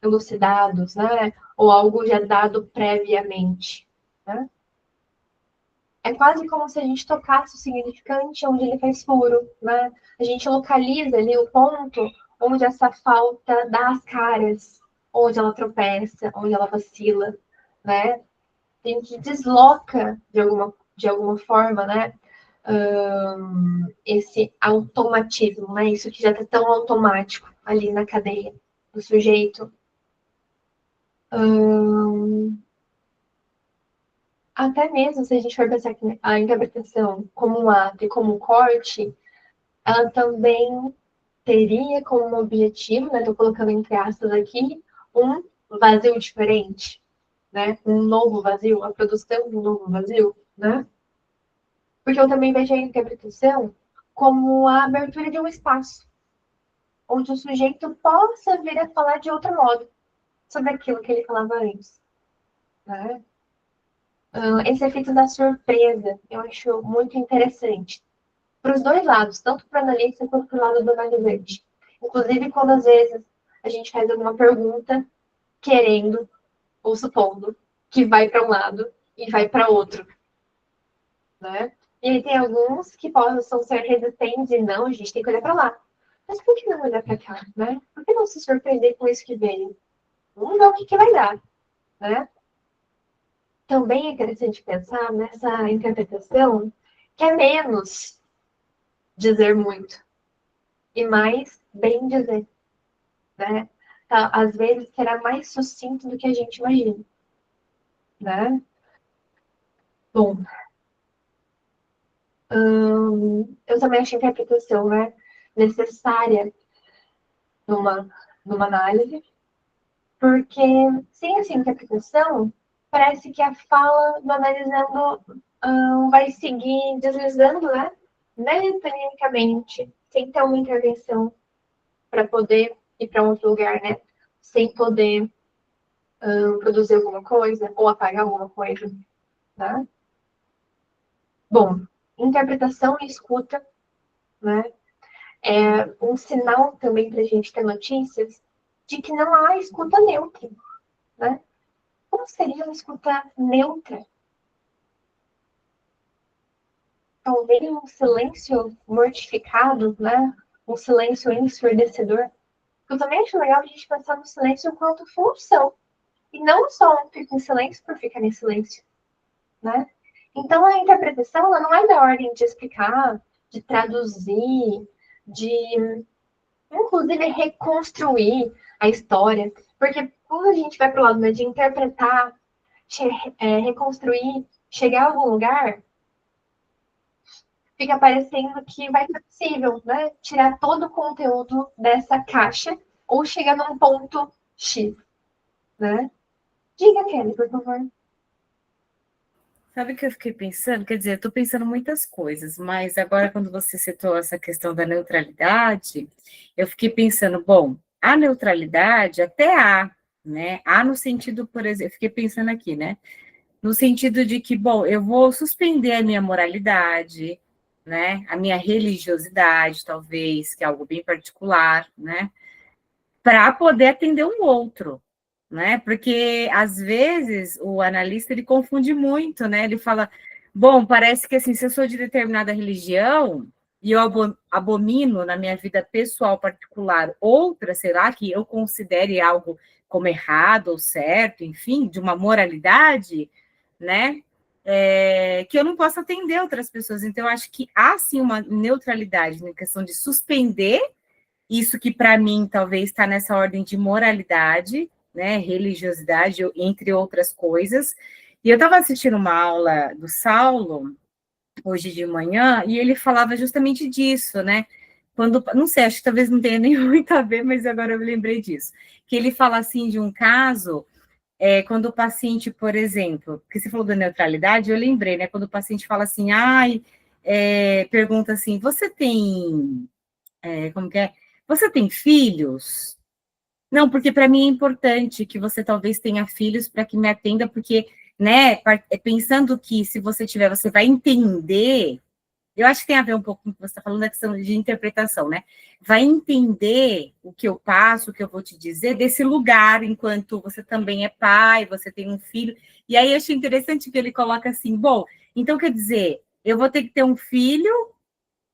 elucidados, né? Ou algo já dado previamente, né? É quase como se a gente tocasse o significante onde ele faz furo, né? A gente localiza ali o ponto onde essa falta dá as caras, onde ela tropeça, onde ela vacila, né? A gente desloca de alguma forma, né? Esse automatismo, né? Isso que já está tão automático ali na cadeia do sujeito. Até mesmo se a gente for pensar que a interpretação como um ato e como um corte, ela também teria como objetivo, né? Estou colocando entre aspas aqui, um vazio diferente, né? Um novo vazio, a produção de um novo vazio, né? Porque eu também vejo a interpretação como a abertura de um espaço, onde o sujeito possa vir a falar de outro modo sobre aquilo que ele falava antes, né? Esse efeito da surpresa eu acho muito interessante. Para os dois lados, tanto para o analista quanto para o lado do analisante. Inclusive, quando às vezes a gente faz alguma pergunta querendo ou supondo que vai para um lado e vai para outro, né? E aí tem alguns que possam ser resistentes e não, a gente tem que olhar para lá. Mas por que não olhar para cá, né? Por que não se surpreender com isso que veio? Vamos ver o que vai dar, né? Também é interessante pensar nessa interpretação que é menos dizer muito e mais bem dizer, né? Tá, às vezes será mais sucinto do que a gente imagina, né? Bom, eu também acho a interpretação, né, necessária numa, numa análise, porque sem essa interpretação, parece que a fala do analisando vai seguir deslizando, né, mecanicamente, sem ter uma intervenção para poder ir para um outro lugar, né, sem poder produzir alguma coisa ou apagar alguma coisa, né? Bom, interpretação e escuta, né? É um sinal também para a gente ter notícias de que não há escuta neutra, né? Como seria uma escuta neutra? Talvez um silêncio mortificado, né? Um silêncio ensurdecedor. Eu também acho legal a gente pensar no silêncio enquanto função. E não só ficar em silêncio por ficar em silêncio, né? Então, a interpretação ela não é da ordem de explicar, de traduzir, de, inclusive, reconstruir a história. Porque quando a gente vai para o lado, né, de interpretar, reconstruir, chegar a algum lugar, fica parecendo que vai ser possível, né, tirar todo o conteúdo dessa caixa ou chegar num ponto X, né? Diga, Kelly, por favor. Sabe o que eu fiquei pensando? Quer dizer, eu estou pensando muitas coisas, mas agora, quando você citou essa questão da neutralidade, eu fiquei pensando, bom, a neutralidade até há, né? Há no sentido, por exemplo, eu fiquei pensando aqui, né? No sentido de que, bom, eu vou suspender a minha moralidade, né? A minha religiosidade, talvez, que é algo bem particular, né? Para poder atender um outro, né? Porque às vezes o analista ele confunde muito, né? Ele fala, bom, parece que assim, se eu sou de determinada religião e eu abomino na minha vida pessoal particular outra, sei lá, que eu considere algo como errado ou certo, enfim, de uma moralidade, né? Que eu não posso atender outras pessoas. Então, eu acho que há sim uma neutralidade na questão de suspender isso que para mim talvez está nessa ordem de moralidade, né, religiosidade, entre outras coisas. E eu estava assistindo uma aula do Saulo, hoje de manhã, e ele falava justamente disso, né? Quando, não sei, acho que talvez não tenha nem muito a ver, mas agora eu me lembrei disso. Que ele fala assim de um caso, quando o paciente, por exemplo, porque você falou da neutralidade, eu lembrei, né? Quando o paciente fala assim, pergunta assim, você tem, como que é? Você tem filhos? Não, porque para mim é importante que você talvez tenha filhos para que me atenda, porque, né, pensando que se você tiver, você vai entender. Eu acho que tem a ver um pouco com o que você está falando da questão de interpretação, né? Vai entender o que eu passo, o que eu vou te dizer desse lugar, enquanto você também é pai, você tem um filho. E aí eu achei interessante que ele coloca assim: bom, então quer dizer, eu vou ter que ter um filho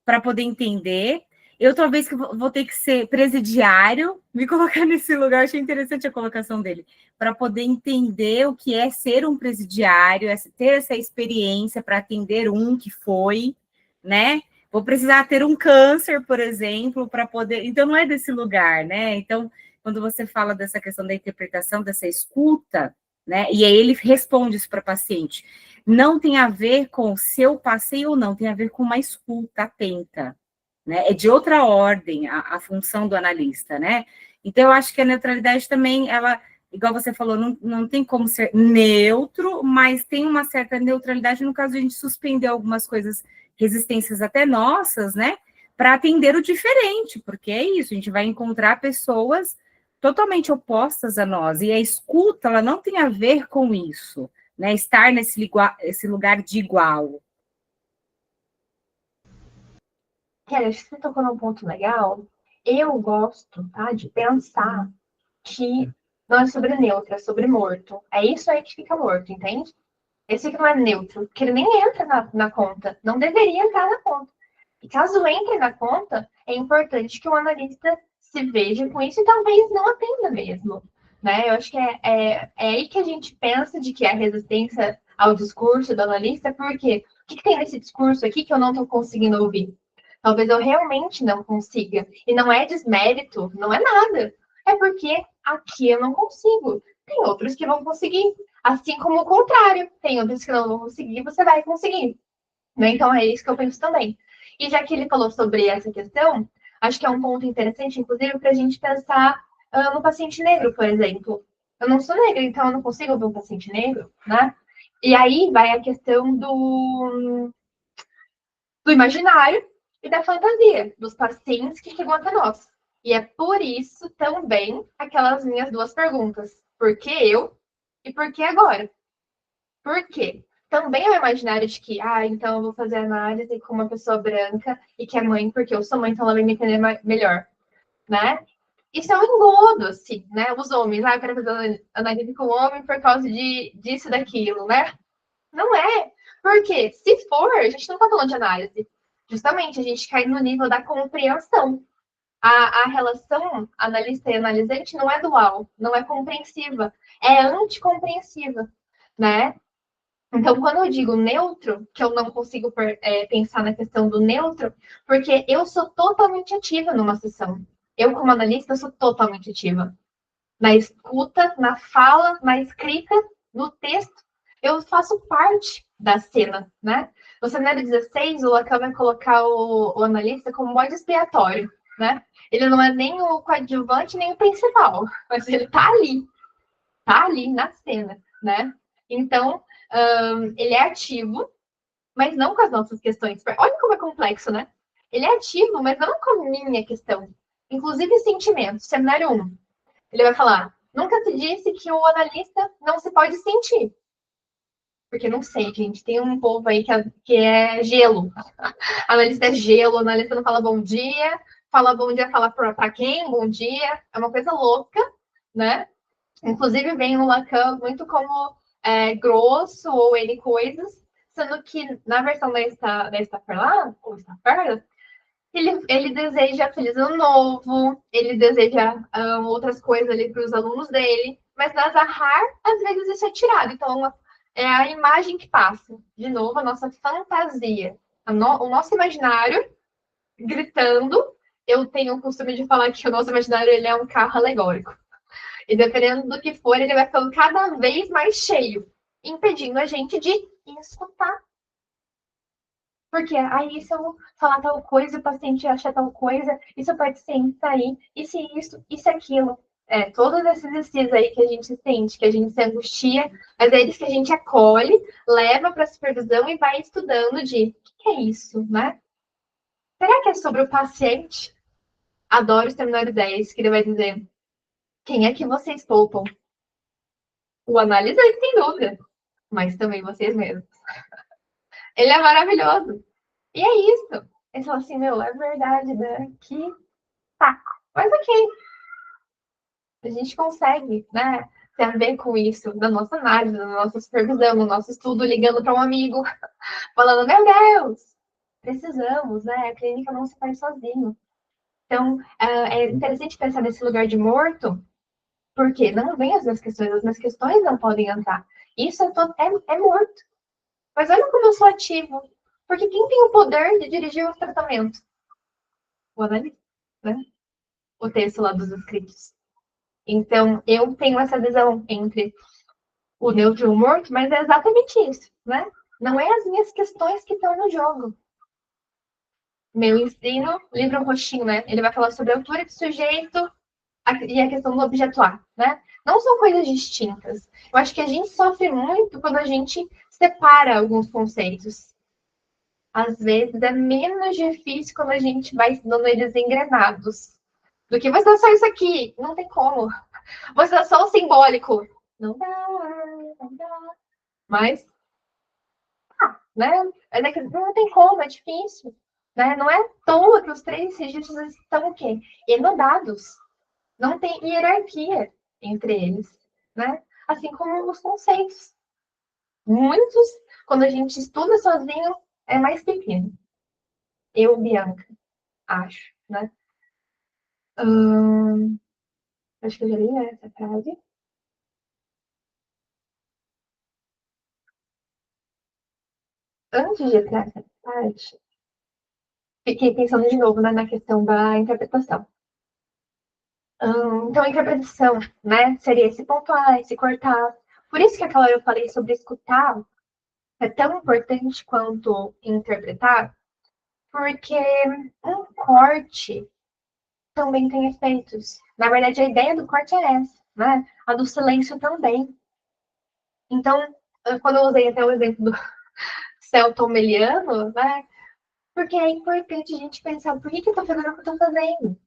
para poder entender. Eu talvez que vou ter que ser presidiário, me colocar nesse lugar, achei interessante a colocação dele, para poder entender o que é ser um presidiário, ter essa experiência para atender um que foi, né? Vou precisar ter um câncer, por exemplo, para poder. Então, não é desse lugar, né? Então, quando você fala dessa questão da interpretação, dessa escuta, né? E aí ele responde isso para o paciente. Não tem a ver com se eu passei ou não, tem a ver com uma escuta atenta, né? É de outra ordem a função do analista, né? Então, eu acho que a neutralidade também, ela, igual você falou, não tem como ser neutro, mas tem uma certa neutralidade no caso de a gente suspender algumas coisas, resistências até nossas, né? Para atender o diferente, porque é isso, a gente vai encontrar pessoas totalmente opostas a nós, e a escuta, ela não tem a ver com isso, né? Estar esse lugar de igual. Kelly, acho que você tocou num ponto legal. Eu gosto, tá, de pensar que não é sobre neutro, é sobre morto. É isso aí que fica morto, entende? Esse que não é neutro, porque ele nem entra na conta. Não deveria entrar na conta. E caso entre na conta, é importante que o analista se veja com isso e talvez não atenda mesmo. Né? Eu acho que é aí que a gente pensa de que a resistência ao discurso do analista, porque o que tem nesse discurso aqui que eu não estou conseguindo ouvir? Talvez eu realmente não consiga. E não é desmérito, não é nada. É porque aqui eu não consigo. Tem outros que vão conseguir. Assim como o contrário. Tem outros que não vão conseguir, você vai conseguir. Né? Então é isso que eu penso também. E já que ele falou sobre essa questão, acho que é um ponto interessante, inclusive, para a gente pensar no paciente negro, por exemplo. Eu não sou negra, então eu não consigo ver um paciente negro, né? E aí vai a questão do imaginário e da fantasia dos pacientes que chegam até nós. E é por isso também aquelas minhas duas perguntas. Por que eu e por que agora? Por quê? Também é o imaginário de que, então eu vou fazer análise com uma pessoa branca e que é mãe, porque eu sou mãe, então ela vai me entender melhor, né? Isso é um engodo, assim, né? Os homens, eu quero fazer análise com o homem por causa disso, daquilo, né? Não é. Porque se for, a gente não está falando de análise. Justamente, a gente cai no nível da compreensão. A relação analista e analisante não é dual, não é compreensiva, é anticompreensiva, né? Então, quando eu digo neutro, que eu não consigo pensar na questão do neutro, porque eu sou totalmente ativa numa sessão. Eu, como analista, sou totalmente ativa. Na escuta, na fala, na escrita, no texto, eu faço parte da cena, né? No cenário 16, o Lacan vai colocar o analista como bode expiatório, né? Ele não é nem o coadjuvante, nem o principal, mas ele tá ali na cena, né? Então, ele é ativo, mas não com as nossas questões. Olha como é complexo, né? Ele é ativo, mas não com a minha questão. Inclusive sentimentos. Cenário 1. Ele vai falar, nunca se disse que o analista não se pode sentir. Porque não sei, gente. Tem um povo aí que é gelo. Analista é gelo, analista não fala bom dia. Fala bom dia, fala para quem? Bom dia. É uma coisa louca, né? Inclusive, vem no Lacan muito como grosso ou N coisas, sendo que na versão da Stafferla, ou Stafferla, ele deseja feliz ano novo, ele deseja outras coisas ali para os alunos dele, mas na Zahar, às vezes isso é tirado. Então, é a imagem que passa. De novo, a nossa fantasia, o nosso imaginário gritando. Eu tenho o costume de falar que o nosso imaginário ele é um carro alegórico. E dependendo do que for, ele vai ficando cada vez mais cheio, impedindo a gente de escutar. Porque aí se eu falar tal coisa, o paciente acha tal coisa, isso pode ser sair, isso e isso, isso e aquilo. Todos esses exercícios aí que a gente sente, que a gente se angustia, mas é eles que a gente acolhe, leva para a supervisão e vai estudando de o que é isso, né? Será que é sobre o paciente? Adoro os terminais 10, que ele vai dizer quem é que vocês poupam? O analisante, sem dúvida, mas também vocês mesmos. Ele é maravilhoso. E é isso. Ele fala assim, meu, é verdade, né? Que saco. Mas ok. A gente consegue, né? Ter a ver com isso, da nossa análise, da nossa supervisão, do nosso estudo, ligando para um amigo, falando, meu Deus, precisamos, né? A clínica não se faz sozinho. Então, é interessante pensar nesse lugar de morto, porque não vem as minhas questões não podem entrar. Isso é morto. Mas olha como eu sou ativo. Porque quem tem o poder de dirigir o tratamento? O analista, né? O texto lá dos escritos. Então, eu tenho essa visão entre o neutro e o morto, mas é exatamente isso, né? Não é as minhas questões que estão no jogo. Meu ensino, livro roxinho, né? Ele vai falar sobre a altura de sujeito e a questão do objeto A, né? Não são coisas distintas. Eu acho que a gente sofre muito quando a gente separa alguns conceitos. Às vezes é menos difícil quando a gente vai dando eles engrenados. Do que você só isso aqui. Não tem como. Você é só o simbólico. Não dá, não dá. Mas, né? Não tem como, é difícil. Né? Não é à toa que os 3 registros estão o quê? Enodados. Não tem hierarquia entre eles. Né? Assim como os conceitos. Muitos, quando a gente estuda sozinho, é mais pequeno. Eu, Bianca, acho, né? Acho que eu já li essa frase. Antes de entrar nessa parte, fiquei pensando de novo, né, na questão da interpretação. Então, a interpretação, né, seria esse pontuar, esse cortar. Por isso que aquela hora eu falei sobre escutar é tão importante quanto interpretar, porque um corte também tem efeitos. Na verdade, a ideia do corte é essa, né? A do silêncio também. Então, quando eu usei até o exemplo do Celton Meliano, né? Porque é importante a gente pensar por que eu tô fazendo o que eu tô fazendo.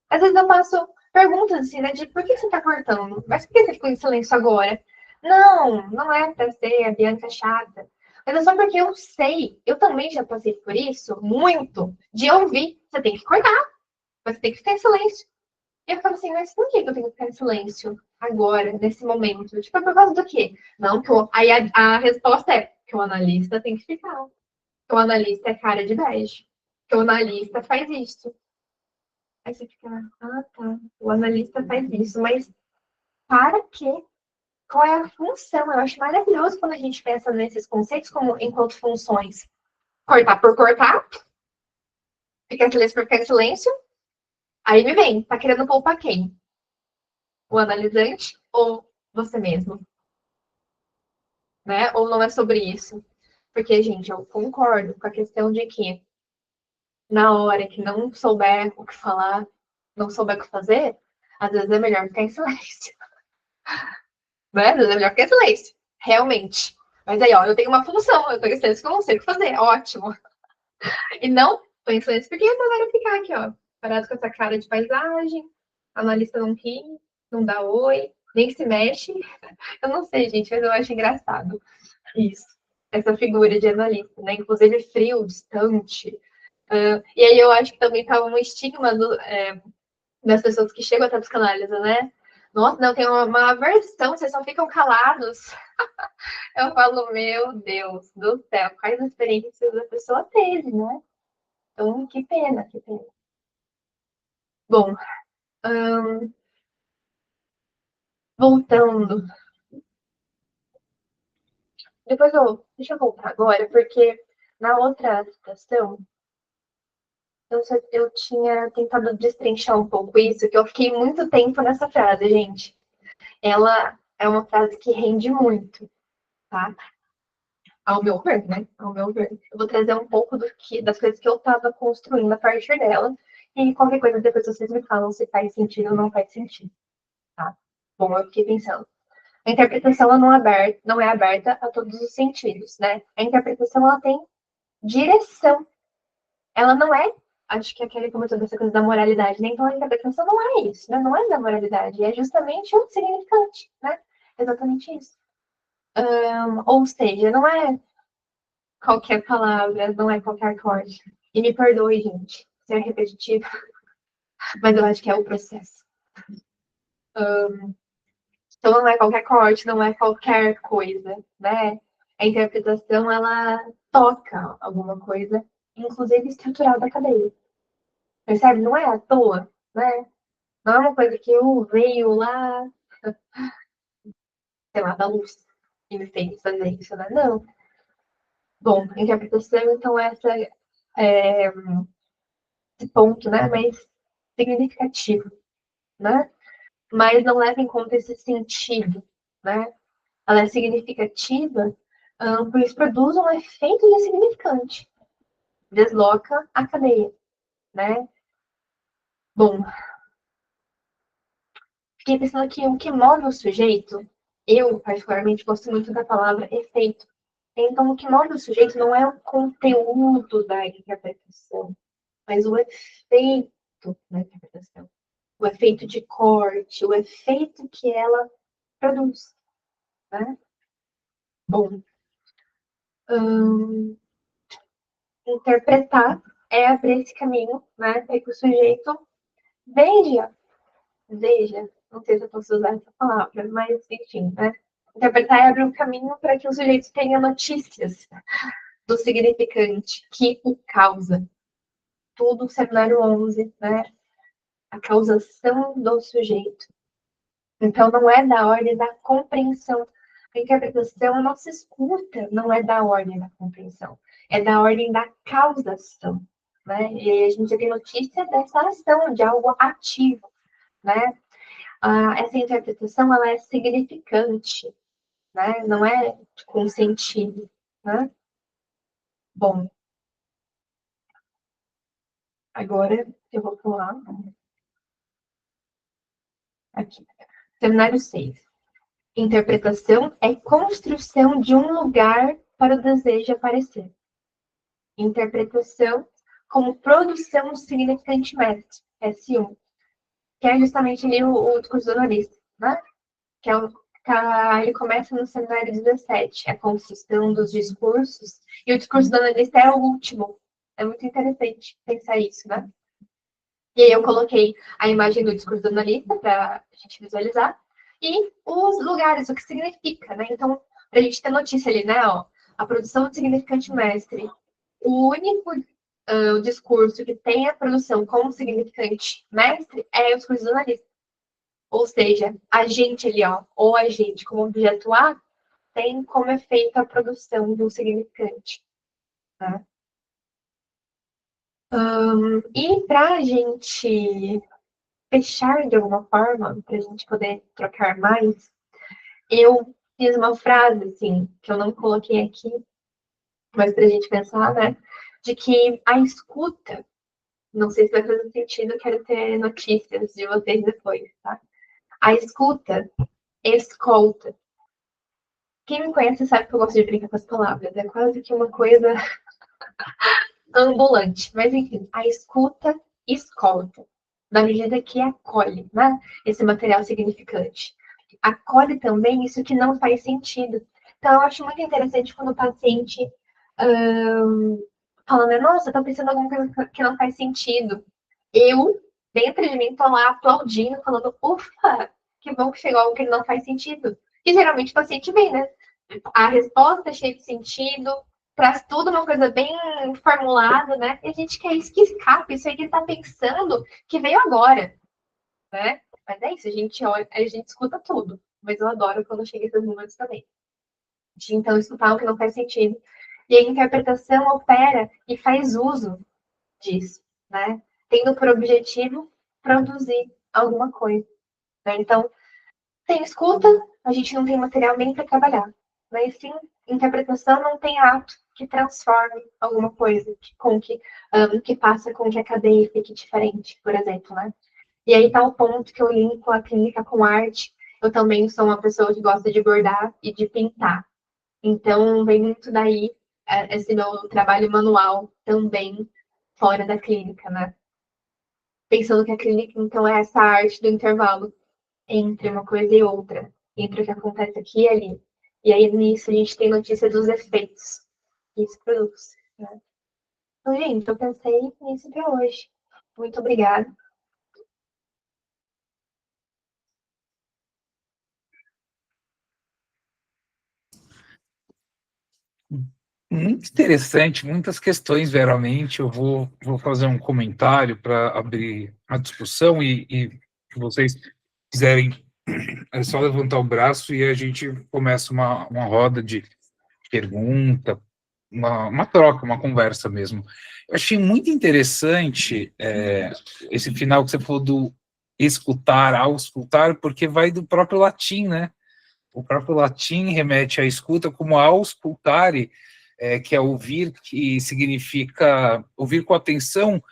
Às vezes eu faço perguntas assim, né? De por que você tá cortando? Mas por que você ficou em silêncio agora? Não, não é pra ser a Bianca chata. Mas é só porque eu sei, eu também já passei por isso, muito, de ouvir. Você tem que cortar, você tem que ficar em silêncio. E eu ficava assim, mas por que eu tenho que ficar em silêncio agora, nesse momento? Tipo, por causa do quê? Não, aí a resposta é que o analista tem que ficar. Que o analista é cara de bege. Que o analista faz isso. Aí você fica, tá. O analista faz isso, mas para quê? Qual é a função? Eu acho maravilhoso quando a gente pensa nesses conceitos como enquanto funções. Cortar por cortar, ficar em silêncio por ficar em silêncio. Aí me vem, tá querendo poupar quem? O analisante ou você mesmo? Né? Ou não é sobre isso? Porque, gente, eu concordo com a questão de que na hora que não souber o que falar, não souber o que fazer, às vezes é melhor ficar em silêncio. Né? Às vezes é melhor ficar em silêncio. Realmente. Mas aí, ó, eu tenho uma função, eu tô em silêncio que eu não sei o que fazer. Ótimo. E não tô em silêncio porque eu quero ficar aqui, ó, parado com essa cara de paisagem, a analista não ri, não dá oi, nem se mexe. Eu não sei, gente, mas eu acho engraçado isso. Essa figura de analista, né? Inclusive frio, distante. E aí eu acho que também tava um estigma das pessoas que chegam até a psicanálise, né? Nossa, não, tem uma aversão, vocês só ficam calados. Eu falo, meu Deus do céu, quais experiências a pessoa teve, né? Então, que pena, que pena. Bom, voltando. Deixa eu voltar agora, porque na outra citação, eu tinha tentado destrinchar um pouco isso, que eu fiquei muito tempo nessa frase, gente. Ela é uma frase que rende muito, tá? ao meu ver, né? Ao meu ver. Eu vou trazer um pouco das coisas que eu estava construindo a partir dela. E qualquer coisa depois vocês me falam se faz sentido ou não faz sentido, tá? Bom, eu fiquei pensando. A interpretação ela não é aberta a todos os sentidos, né? A interpretação ela tem direção. Ela não é, acho que aquele comentou dessa coisa da moralidade, né? Então a interpretação não é isso, né? Não é da moralidade, é justamente o significante, né? Exatamente isso. Ou seja, não é qualquer palavra, não é qualquer acorde. E me perdoe, gente, se é repetitivo, mas eu acho que é o processo. Então não é qualquer corte, não é qualquer coisa, né? A interpretação, ela toca alguma coisa, inclusive estrutural da cadeia. Percebe? Não é à toa, né? Não é uma coisa que eu veio lá, sei lá, da luz e me fez fazer isso, né? Não. Bom, a interpretação, então, esse ponto, né? Mais significativo, né? Mas não leva em conta esse sentido, né? Ela é significativa, por isso produz um efeito insignificante. Desloca a cadeia, né? Bom, fiquei pensando aqui, o que move o sujeito, eu, particularmente, gosto muito da palavra efeito. Então, o que move o sujeito não é o conteúdo da interpretação, mas o efeito da interpretação. O efeito de corte, o efeito que ela produz, né? Bom, interpretar é abrir esse caminho, né? Para que o sujeito veja, não sei se eu posso usar essa palavra, mas enfim, né? Interpretar é abrir um caminho para que o sujeito tenha notícias do significante que o causa. Tudo cenário 11, né? A causação do sujeito. Então, não é da ordem da compreensão. A interpretação, a nossa escuta, não é da ordem da compreensão. É da ordem da causação, né? E aí a gente tem notícia dessa ação, de algo ativo, né? Essa interpretação, ela é significante, né? Não é com sentido, né? Bom, agora eu vou pular aqui. Seminário 6. Interpretação é construção de um lugar para o desejo aparecer. Interpretação como produção do significante mestre, S1, que é justamente ali o discurso do analista, né? Que é ele começa no seminário 17, a construção dos discursos, e o discurso do analista é o último. É muito interessante pensar isso, né? E aí eu coloquei a imagem do discurso do analista para a gente visualizar, e os lugares, o que significa, né? Então, para a gente ter notícia ali, né? Ó, a produção do significante mestre. O único discurso que tem a produção como significante mestre é o discurso do analista. Ou seja, a gente ali, ó, ou a gente como objeto A, tem como efeito a produção do significante. Tá? E para a gente fechar de alguma forma, para a gente poder trocar mais, eu fiz uma frase, assim, que eu não coloquei aqui, mas para a gente pensar, né? De que a escuta, não sei se vai fazer sentido, quero ter notícias de vocês depois, tá? A escuta, escolta. Quem me conhece sabe que eu gosto de brincar com as palavras, é quase que uma coisa ambulante. Mas enfim, a escuta escolta, na medida que acolhe, né? Esse material significante. Acolhe também isso que não faz sentido. Então, eu acho muito interessante quando o paciente fala, né? Nossa, eu tô pensando em alguma coisa que não faz sentido. Eu, dentro de mim, tô lá aplaudindo, falando, ufa, que bom que chegou algo que não faz sentido. E geralmente o paciente vem, né? A resposta é cheia de sentido, traz tudo uma coisa bem formulada, né? E a gente quer isso que escape, isso aí que ele tá pensando, que veio agora, né? Mas é isso, a gente olha, a gente escuta tudo. Mas eu adoro quando chega esses momentos também. De então escutar o que não faz sentido. E a interpretação opera e faz uso disso, né? Tendo por objetivo produzir alguma coisa. Né? Então, sem escuta, a gente não tem material nem para trabalhar. mas sim, interpretação não tem ato que transforme alguma coisa, que faça com que a cadeia fique diferente, por exemplo, né? E aí tá o ponto que eu linko a clínica com arte. Eu também sou uma pessoa que gosta de bordar e de pintar. Então, vem muito daí esse meu trabalho manual também fora da clínica, né? Pensando que a clínica, então, é essa arte do intervalo entre uma coisa e outra, entre o que acontece aqui e ali. E aí, nisso, a gente tem notícia dos efeitos que isso produz, né? Então, gente, eu pensei nisso para hoje. Muito obrigada. Muito interessante, muitas questões, veramente. Eu vou fazer um comentário para abrir a discussão e se vocês quiserem, é só levantar o braço e a gente começa uma roda de pergunta, uma troca, uma conversa mesmo. Eu achei muito interessante esse final que você falou do escutar, auscultar, porque vai do próprio latim, né? O próprio latim remete à escuta como auscultare, que é ouvir, que significa ouvir com atenção,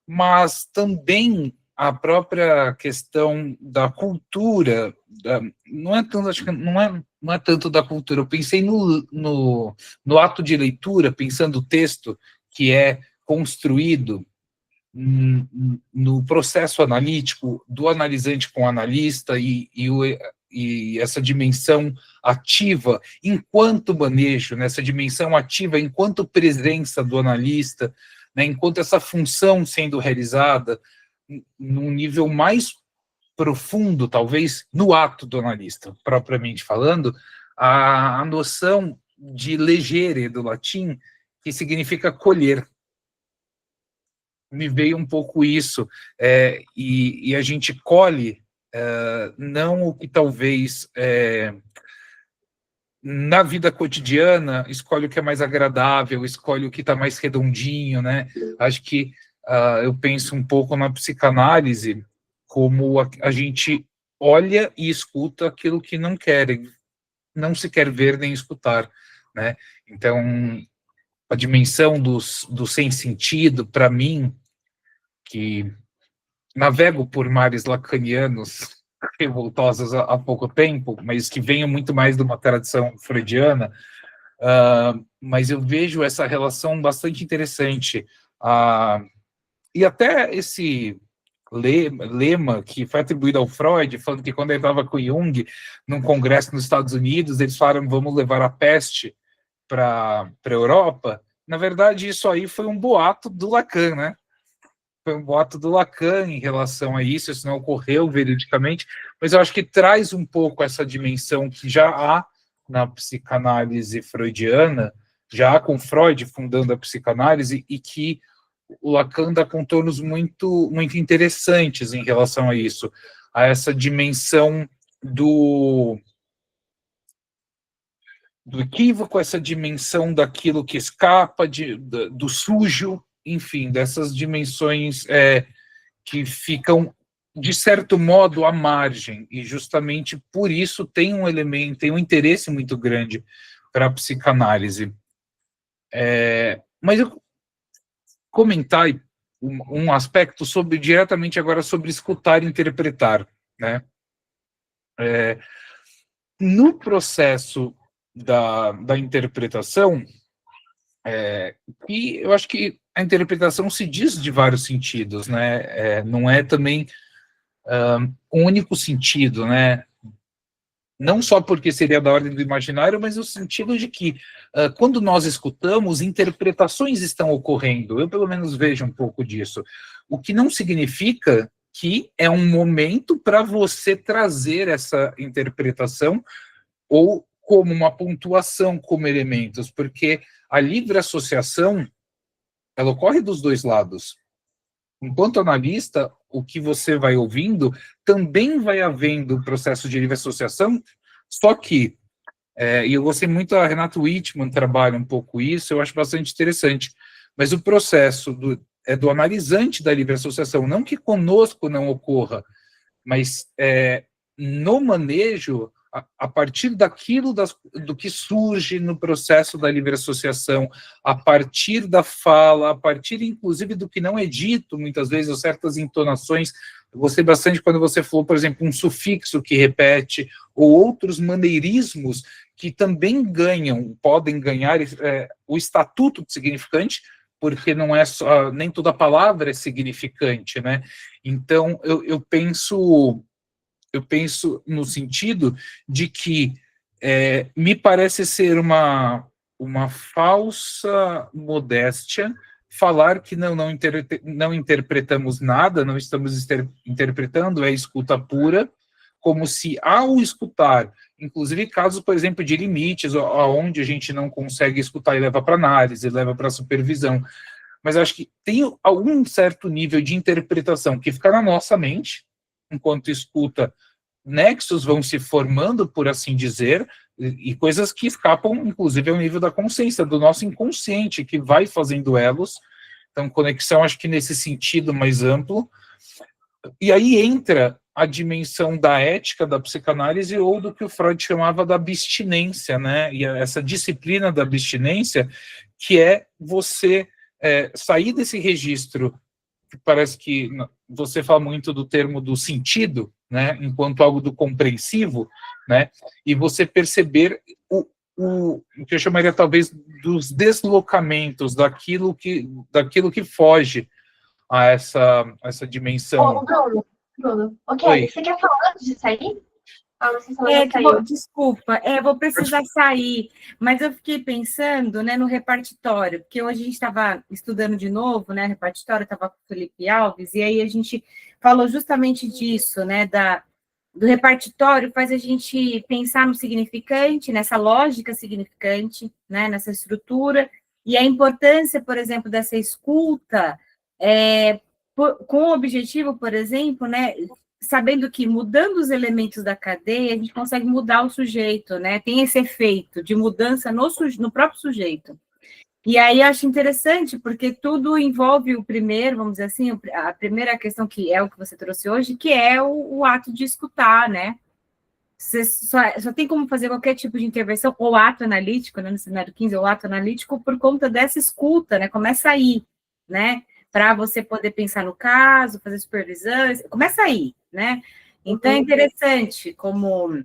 mas também a própria questão da cultura, não é tanto, acho que não é tanto da cultura, eu pensei no ato de leitura, pensando o texto que é construído no processo analítico do analisante com o analista e essa dimensão ativa enquanto manejo, nessa dimensão ativa enquanto presença do analista, né, enquanto essa função sendo realizada num nível mais profundo, talvez, no ato do analista, propriamente falando, a noção de legere do latim, que significa colher. Me veio um pouco isso, e a gente colhe não o que talvez na vida cotidiana escolhe o que é mais agradável, escolhe o que está mais redondinho, né? Acho que eu penso um pouco na psicanálise como a gente olha e escuta aquilo que não se quer ver nem escutar, né? Então, a dimensão do sem sentido, para mim, que navego por mares lacanianos revoltosos há pouco tempo, mas que venham muito mais de uma tradição freudiana, mas eu vejo essa relação bastante interessante. E até esse lema que foi atribuído ao Freud, falando que quando ele estava com Jung, num congresso nos Estados Unidos, eles falaram, vamos levar a peste para a Europa. Na verdade, isso aí foi um boato do Lacan, né? Foi um boato do Lacan em relação a isso não ocorreu veridicamente, mas eu acho que traz um pouco essa dimensão que já há na psicanálise freudiana, já há com Freud fundando a psicanálise, e que o Lacan dá contornos muito, muito interessantes em relação a isso, a essa dimensão do equívoco, essa dimensão daquilo que escapa, do sujo, enfim, dessas dimensões que ficam, de certo modo, à margem, e justamente por isso tem um elemento, tem um interesse muito grande para a psicanálise. Mas eu comentar um aspecto diretamente agora sobre escutar e interpretar, né? No processo da interpretação, e eu acho que a interpretação se diz de vários sentidos, né? Não é também um único sentido, né? Não só porque seria da ordem do imaginário, mas no sentido de que, quando nós escutamos, interpretações estão ocorrendo. Eu, pelo menos, vejo um pouco disso. O que não significa que é um momento para você trazer essa interpretação ou como uma pontuação como elementos, porque a livre associação, ela ocorre dos dois lados. Enquanto analista, o que você vai ouvindo também vai havendo o processo de livre associação, só que, e eu gostei muito, a Renata Wittmann trabalha um pouco isso, eu acho bastante interessante, mas o processo do analisante da livre associação, não que conosco não ocorra, mas no manejo, a partir daquilo do que surge no processo da livre associação, a partir da fala, a partir, inclusive, do que não é dito, muitas vezes, ou certas entonações. Eu gostei bastante quando você falou, por exemplo, um sufixo que repete, ou outros maneirismos que também podem ganhar o estatuto de significante, porque não é só, nem toda palavra é significante, né? Então, eu penso no sentido de que me parece ser uma falsa modéstia falar que não interpretamos nada, não estamos interpretando, é escuta pura, como se ao escutar, inclusive casos, por exemplo, de limites, onde a gente não consegue escutar e leva para análise, leva para supervisão, mas acho que tem algum certo nível de interpretação que fica na nossa mente, enquanto escuta, nexos vão se formando, por assim dizer, e coisas que escapam, inclusive, ao nível da consciência, do nosso inconsciente, que vai fazendo elos. Então, conexão, acho que nesse sentido mais amplo. E aí entra a dimensão da ética, da psicanálise, ou do que o Freud chamava da abstinência, né? E essa disciplina da abstinência, que é você sair desse registro, que parece que você fala muito do termo do sentido, né, enquanto algo do compreensivo, né, e você perceber o que eu chamaria talvez dos deslocamentos daquilo que foge a essa dimensão. Bruno, ok, você quer falar antes de sair? Não sei se ela já saiu. Desculpa, vou precisar sair, mas eu fiquei pensando, né, no repartitório, porque hoje a gente estava estudando de novo, né, repartitório, estava com o Felipe Alves, e aí a gente falou justamente disso, né, do repartitório, faz a gente pensar no significante, nessa lógica significante, né, nessa estrutura, e a importância, por exemplo, dessa escuta, com o objetivo, por exemplo, né, sabendo que mudando os elementos da cadeia, a gente consegue mudar o sujeito, né? Tem esse efeito de mudança no próprio sujeito. E aí eu acho interessante, porque tudo envolve o primeiro, vamos dizer assim, a primeira questão, que é o que você trouxe hoje, que é o ato de escutar, né? Você só tem como fazer qualquer tipo de intervenção, ou ato analítico, né, no cenário 15, ou ato analítico, por conta dessa escuta, né? Começa aí, né? Para você poder pensar no caso, fazer supervisão, começa aí, né? Então, é interessante como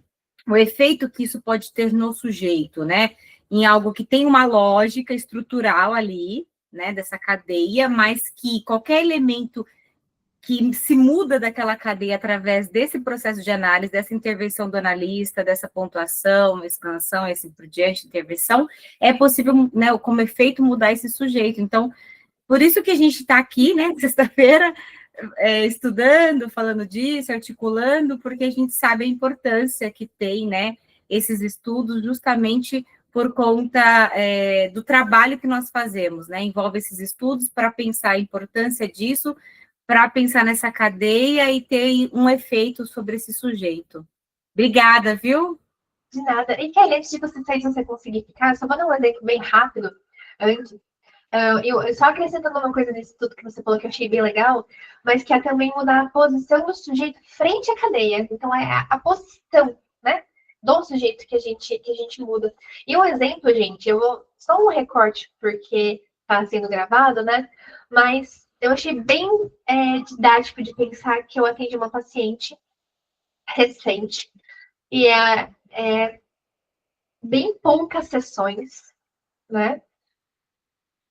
o efeito que isso pode ter no sujeito, né? Em algo que tem uma lógica estrutural ali, né? Dessa cadeia, mas que qualquer elemento que se muda daquela cadeia através desse processo de análise, dessa intervenção do analista, dessa pontuação, expansão, e assim por diante, intervenção, é possível, né, como efeito, mudar esse sujeito. Então, por isso que a gente está aqui, né, sexta-feira, estudando, falando disso, articulando, porque a gente sabe a importância que tem, né, esses estudos, justamente por conta do trabalho que nós fazemos, né, envolve esses estudos para pensar a importância disso, para pensar nessa cadeia e ter um efeito sobre esse sujeito. Obrigada, viu? De nada. E Kelly, antes de você sair, se você conseguir ficar, só vou dar um exemplo bem rápido antes. Eu só acrescentando uma coisa nesse tudo que você falou que eu achei bem legal, mas que é também mudar a posição do sujeito frente à cadeia. Então, é a posição, né, do sujeito que a gente muda. E um exemplo, gente, eu vou só um recorte, porque está sendo gravado, né, mas eu achei bem didático de pensar que eu atendi uma paciente recente, e bem poucas sessões, né,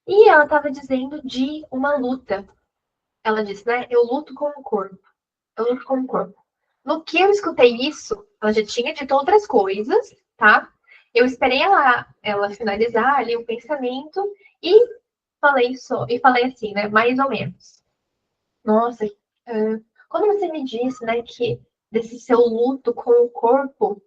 e ela estava dizendo de uma luta. Ela disse, né? Eu luto com o corpo. Eu luto com o corpo. No que eu escutei isso, ela já tinha dito outras coisas, tá? Eu esperei ela finalizar ali o pensamento e falei assim, né? Mais ou menos. Nossa, quando você me disse, né, que desse seu luto com o corpo,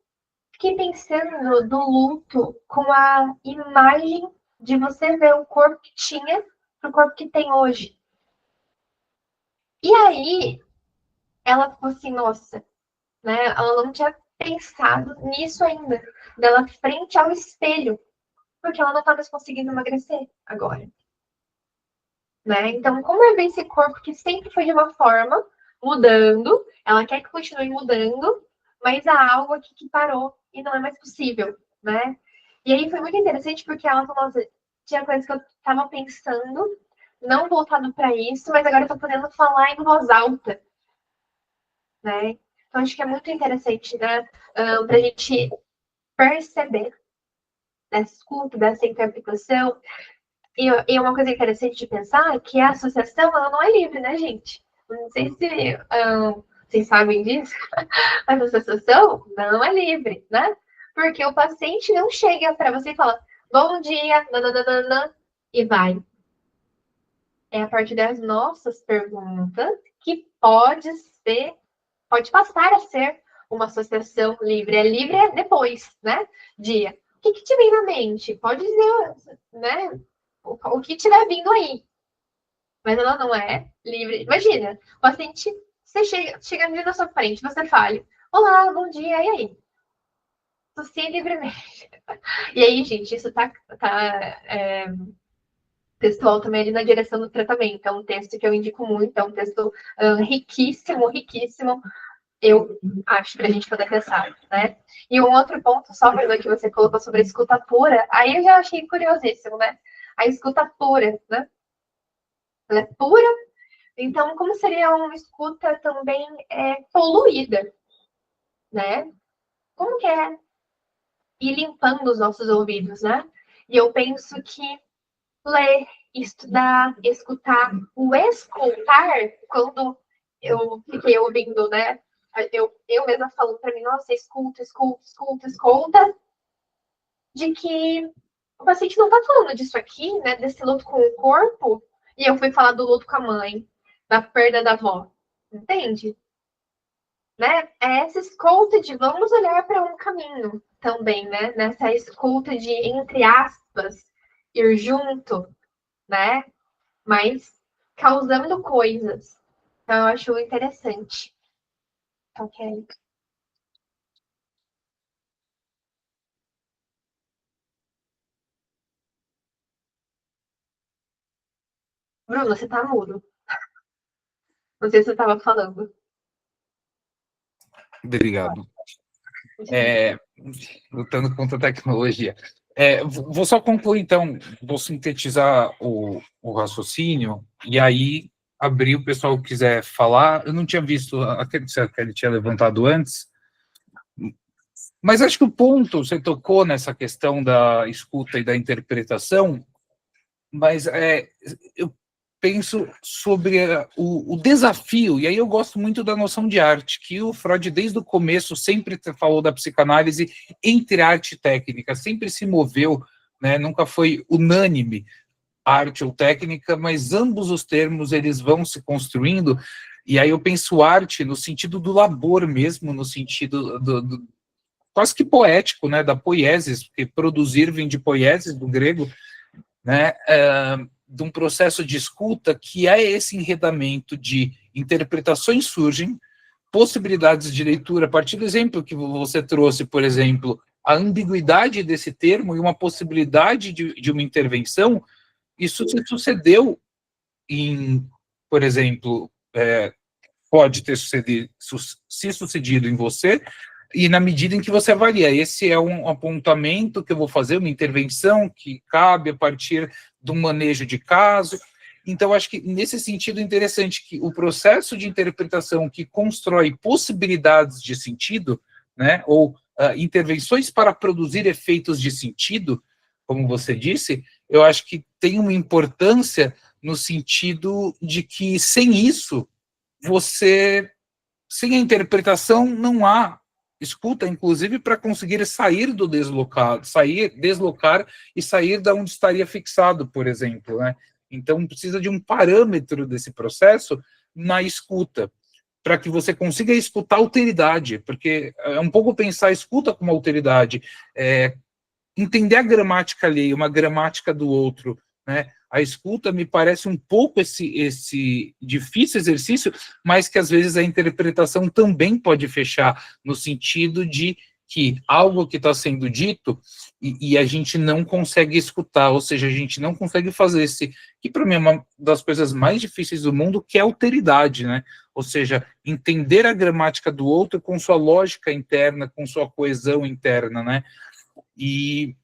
fiquei pensando do luto com a imagem de você ver o corpo que tinha pro corpo que tem hoje. E aí, ela ficou assim, nossa, né? Ela não tinha pensado nisso ainda, dela frente ao espelho, porque ela não tá mais conseguindo emagrecer agora. Né? Então, como é ver esse corpo que sempre foi de uma forma, mudando, ela quer que continue mudando, mas há algo aqui que parou. e não é mais possível, né? E aí foi muito interessante porque ela falou, nossa, tinha coisas que eu estava pensando, não voltado para isso, mas agora eu tô podendo falar em voz alta, né? Então acho que é muito interessante, né? Para a gente perceber dessa escuta, dessa interpretação. E uma coisa interessante de pensar é que a associação, ela não é livre, né, gente? Não sei se vocês sabem disso, mas a associação não é livre, né? Porque o paciente não chega para você e fala, bom dia, nananana, e vai. É a partir das nossas perguntas que pode passar a ser uma associação livre. É livre depois, né? Dia. O que te vem na mente? Pode dizer, né? O que estiver vindo aí. Mas ela não é livre. Imagina, o paciente, você chega ali na sua frente, você fala, olá, bom dia, e aí? Associe livremente. E aí, gente, isso tá textual também ali na direção do tratamento. É um texto que eu indico muito, é um texto riquíssimo, riquíssimo, eu acho, para a gente poder pensar, né? E um outro ponto, só pelo que você colocou sobre a escuta pura, aí eu já achei curiosíssimo, né? A escuta pura, né? Ela é pura, então como seria uma escuta também poluída, né? Como que é ir limpando os nossos ouvidos, né? E eu penso que ler, estudar, escutar, o escutar, quando eu fiquei ouvindo, né? Eu mesma falando para mim, nossa, escuta, de que o paciente não tá falando disso aqui, né? Desse luto com o corpo, e eu fui falar do luto com a mãe, da perda da avó, entende? Né? É essa escuta de vamos olhar para um caminho também, né? Nessa escuta de, entre aspas, ir junto, né? Mas causando coisas. Então, eu acho interessante. Ok. Bruno, você tá mudo. Não sei se você estava falando. Obrigado. Lutando contra a tecnologia. Vou só concluir, então, vou sintetizar o raciocínio, e aí abrir, o pessoal que quiser falar. Eu não tinha visto aquele que ele tinha levantado antes, mas acho que o ponto, você tocou nessa questão da escuta e da interpretação, mas eu penso sobre o desafio, e aí eu gosto muito da noção de arte, que o Freud, desde o começo, sempre falou da psicanálise entre arte e técnica, sempre se moveu, né, nunca foi unânime arte ou técnica, mas ambos os termos eles vão se construindo, e aí eu penso arte no sentido do labor mesmo, no sentido do quase que poético, né, da poiesis, porque produzir vem de poiesis, do grego, né, de um processo de escuta que é esse enredamento de interpretações surgem, possibilidades de leitura, a partir do exemplo que você trouxe, por exemplo, a ambiguidade desse termo e uma possibilidade de uma intervenção, isso se sucedeu por exemplo, pode ter se sucedido em você, e na medida em que você avalia, esse é um apontamento que eu vou fazer, uma intervenção que cabe a partir de um manejo de caso. Então, acho que nesse sentido é interessante que o processo de interpretação que constrói possibilidades de sentido, né, ou intervenções para produzir efeitos de sentido, como você disse, eu acho que tem uma importância no sentido de que sem isso, sem a interpretação não há escuta, inclusive, para conseguir sair do deslocar e sair da onde estaria fixado, por exemplo, né? Então, precisa de um parâmetro desse processo na escuta, para que você consiga escutar a alteridade, porque é um pouco pensar a escuta como alteridade, entender a gramática alheia, uma gramática do outro, né? A escuta me parece um pouco esse difícil exercício, mas que às vezes a interpretação também pode fechar, no sentido de que algo que está sendo dito e a gente não consegue escutar, ou seja, a gente não consegue fazer que para mim é uma das coisas mais difíceis do mundo, que é a alteridade, né? ou seja, entender a gramática do outro com sua lógica interna, com sua coesão interna, né? E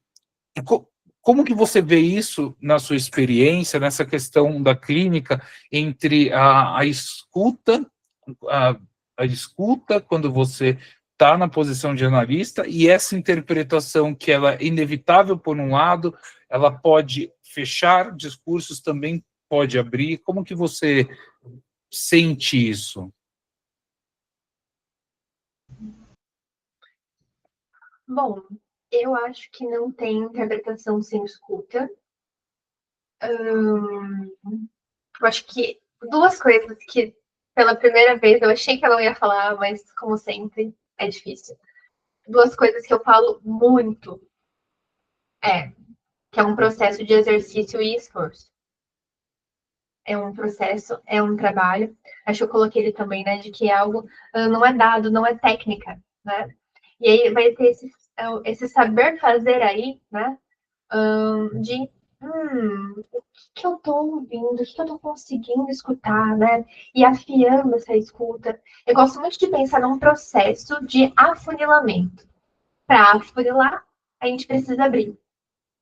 como que você vê isso na sua experiência, nessa questão da clínica, entre a escuta, a escuta quando você está na posição de analista e essa interpretação que ela é inevitável por um lado, ela pode fechar discursos, também pode abrir. Como que você sente isso? Bom, eu acho que não tem interpretação sem escuta. Eu acho que duas coisas que, pela primeira vez, eu achei que eu não ia falar, mas, como sempre, é difícil. Duas coisas que eu falo muito que é um processo de exercício e esforço. É um processo, é um trabalho. Acho que eu coloquei ele também, né, de que é algo não é dado, não é técnica, né? E aí vai ter esse saber fazer aí, né, de o que eu estou ouvindo, o que eu estou conseguindo escutar, né? E afiando essa escuta. Eu gosto muito de pensar num processo de afunilamento. Para afunilar, a gente precisa abrir,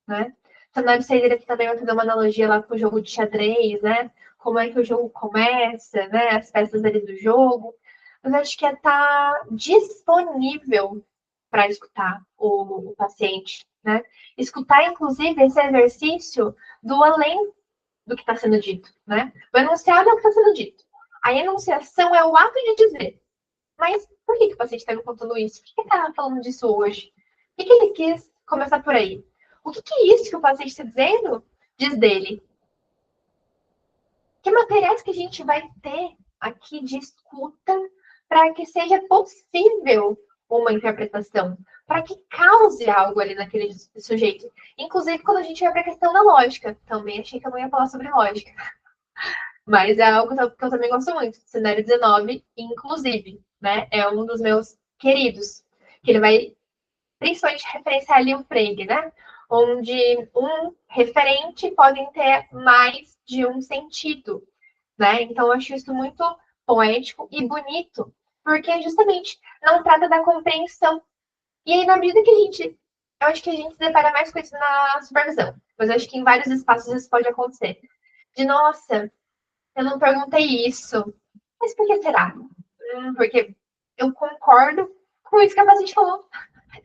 né? Então, na Sailor aqui também vai fazer uma analogia lá com o jogo de xadrez, né? Como é que o jogo começa, né? As peças ali do jogo. Mas acho que é estar disponível para escutar o paciente, né? Escutar, inclusive, esse exercício do além do que está sendo dito, né? O enunciado é o que está sendo dito. A enunciação é o ato de dizer. Mas por que o paciente está me contando isso? Por que ele está falando disso hoje? Por que ele quis começar por aí? O que é isso que o paciente está dizendo? Diz dele. Que materiais que a gente vai ter aqui de escuta para que seja possível uma interpretação, para que cause algo ali naquele sujeito. Inclusive, quando a gente vai para a questão da lógica. Também achei que eu não ia falar sobre lógica. Mas é algo que eu também gosto muito. Cenário 19, inclusive, né? É um dos meus queridos. Que ele vai principalmente referenciar ali o Frege, né? Onde um referente pode ter mais de um sentido, né? Então, eu acho isso muito poético e bonito, porque justamente não trata da compreensão. E aí, na medida que eu acho que a gente se depara mais com isso na supervisão, mas eu acho que em vários espaços isso pode acontecer. De, nossa, eu não perguntei isso, mas por que será? Porque eu concordo com isso que a paciente falou.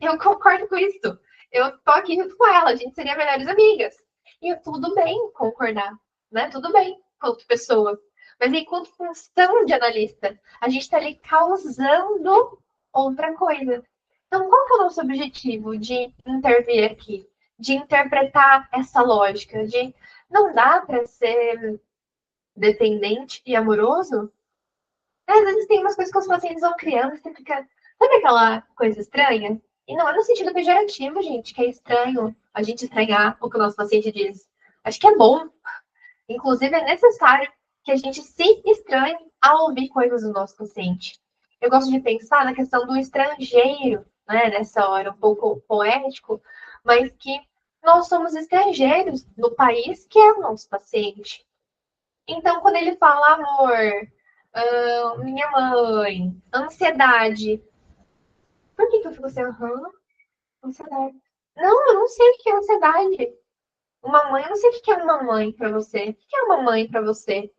Eu concordo com isso. Eu tô aqui junto com ela, a gente seria melhores amigas. E tudo bem concordar, né? Tudo bem, quanto pessoa. Mas enquanto função de analista, a gente está ali causando outra coisa. Então, qual que é o nosso objetivo de intervir aqui? De interpretar essa lógica, de não dá para ser dependente e amoroso? Às vezes tem umas coisas que os pacientes vão criando, você fica. Sabe aquela coisa estranha? E não é no sentido pejorativo, gente, que é estranho a gente estranhar o que o nosso paciente diz. Acho que é bom. Inclusive, é necessário que a gente se estranhe ao ouvir coisas do nosso paciente. Eu gosto de pensar na questão do estrangeiro, né, nessa hora, um pouco poético, mas que nós somos estrangeiros no país que é o nosso paciente. Então, quando ele fala amor, minha mãe, ansiedade, por que eu fico assim, ansiedade? Não, eu não sei o que é ansiedade. Uma mãe, eu não sei o que é uma mãe para você. O que é uma mãe para você?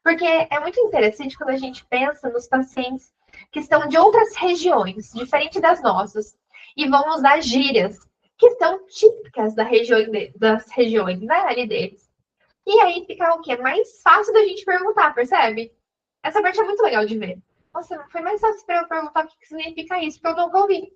Porque é muito interessante quando a gente pensa nos pacientes que são de outras regiões, diferente das nossas, e vão usar gírias que são típicas das regiões, né, ali deles. E aí fica o quê? Mais fácil da gente perguntar, percebe? Essa parte é muito legal de ver. Nossa, não foi mais fácil para eu perguntar o que significa isso, porque eu nunca ouvi.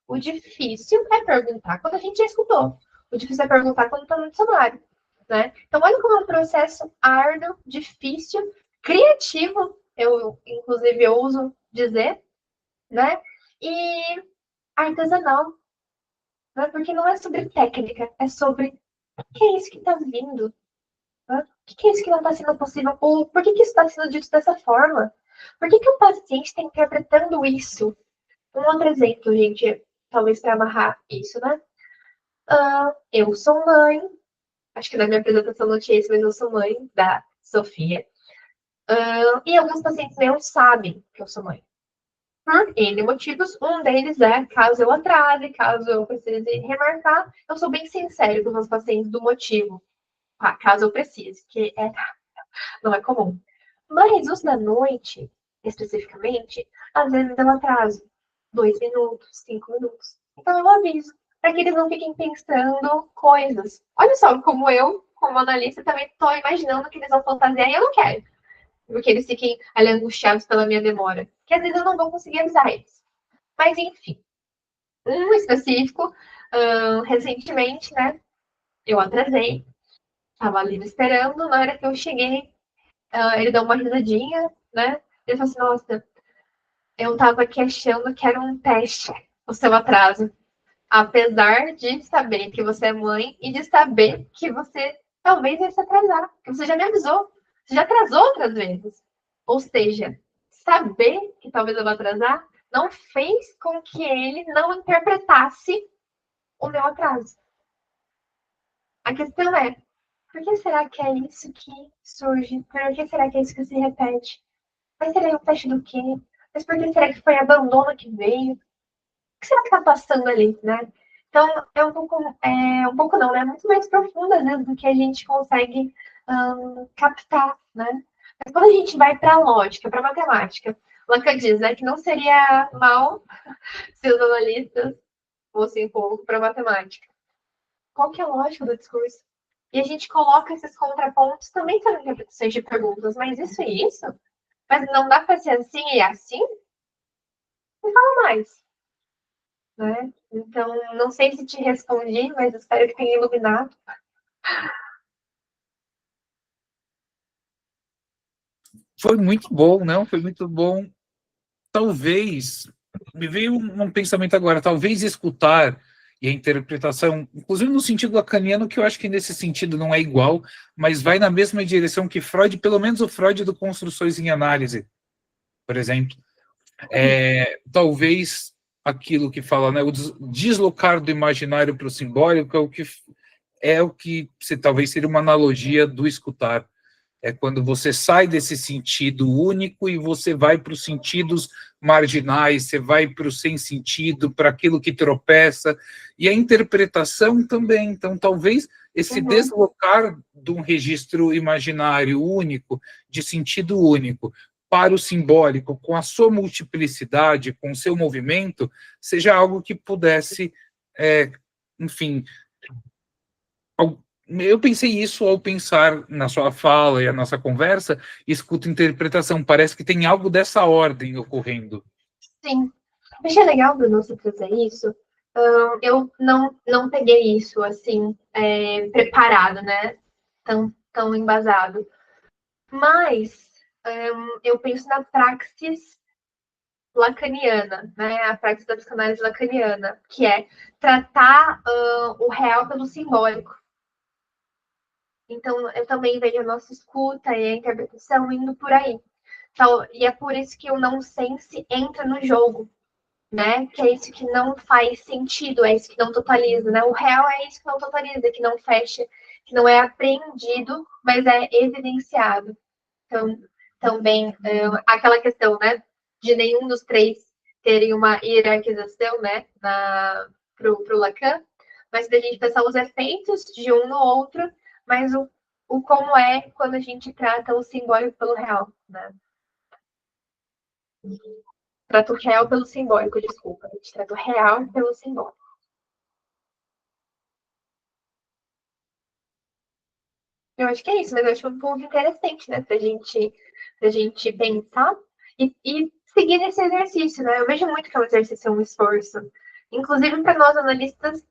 O difícil é perguntar quando a gente já escutou. O difícil é perguntar quando está no dicionário, né? Então, olha como é um processo árduo, difícil, criativo, eu, inclusive, eu uso dizer, né? E artesanal, né? Porque não é sobre técnica, é sobre o que é isso que está vindo, né? O que é isso que não está sendo possível? Ou por que isso está sendo dito dessa forma? Por que o paciente está interpretando isso? Um outro exemplo, gente, talvez para amarrar isso, né? Eu sou mãe, acho que na minha apresentação não tinha isso, mas eu sou mãe da Sofia. E alguns pacientes meus sabem que eu sou mãe. Por N motivos, um deles é, caso eu atrase, caso eu precise remarcar, eu sou bem sincero com os meus pacientes do motivo, caso eu precise, que não é comum. Mas os da noite, especificamente, às vezes eu atraso 2 minutos, 5 minutos. Então eu aviso, para que eles não fiquem pensando coisas. Olha só, como eu, como analista, também estou imaginando que eles vão fantasiar e eu não quero. Porque eles fiquem ali angustiados pela minha demora. Que às vezes eu não vou conseguir avisar eles. Mas enfim, um específico, recentemente, né? Eu atrasei, estava ali me esperando, na hora que eu cheguei, ele deu uma risadinha, né? Ele falou assim, nossa, eu tava aqui achando que era um teste o seu atraso. Apesar de saber que você é mãe e de saber que você talvez ia se atrasar. Que você já me avisou. Você já atrasou outras vezes. Ou seja, saber que talvez eu vá atrasar não fez com que ele não interpretasse o meu atraso. A questão é, por que será que é isso que surge? Por que será que é isso que se repete? Mas será um teste do quê? Mas por que será que foi abandono que veio? O que será que está passando ali, né? Então, é um pouco não, né? Muito mais profundo, às vezes, do que a gente consegue captar, né? Mas quando a gente vai para a lógica, para a matemática, Lacan diz, né, que não seria mal se os analistas fossem um pouco para a matemática. Qual que é a lógica do discurso? E a gente coloca esses contrapontos também são interpretações de perguntas, mas isso e isso? Mas não dá para ser assim e assim? Não fala mais. Né? Então, não sei se te respondi, mas espero que tenha iluminado. Foi muito bom, não? Foi muito bom. Talvez, me veio um pensamento agora, talvez escutar e a interpretação, inclusive no sentido lacaniano, que eu acho que nesse sentido não é igual, mas vai na mesma direção que Freud, pelo menos o Freud do Construções em Análise, por exemplo. Talvez aquilo que fala, né, o deslocar do imaginário para o simbólico é o que talvez seria uma analogia do escutar. É quando você sai desse sentido único e você vai para os sentidos marginais, você vai para o sem sentido, para aquilo que tropeça, e a interpretação também. Então, talvez esse deslocar de um registro imaginário único, de sentido único, para o simbólico, com a sua multiplicidade, com o seu movimento, seja algo que pudesse, enfim, eu pensei isso ao pensar na sua fala e a nossa conversa, escuta interpretação, parece que tem algo dessa ordem ocorrendo. Sim. Achei legal, Bruno, você trazer isso. Eu não peguei isso, assim, preparado, né? Tão embasado. Mas eu penso na praxis lacaniana, né? A praxis da psicanálise lacaniana, que é tratar o real pelo simbólico. Então, eu também vejo a nossa escuta e a interpretação indo por aí. Então, e é por isso que o nonsense entra no jogo, né? Que é isso que não faz sentido, é isso que não totaliza, né? O real é isso que não totaliza, que não fecha, que não é apreendido, mas é evidenciado. Então, também, aquela questão, né? De nenhum dos três terem uma hierarquização, né? Pro Lacan, mas da gente pensar os efeitos de um no outro, mas o como é quando a gente trata o simbólico pelo real, né? Trata o real pelo simbólico, desculpa. A gente trata o real pelo simbólico. Eu acho que é isso, mas eu acho um ponto interessante, né? Pra gente pensar e seguir nesse exercício, né? Eu vejo muito que é um exercício, um esforço. Inclusive para nós analistas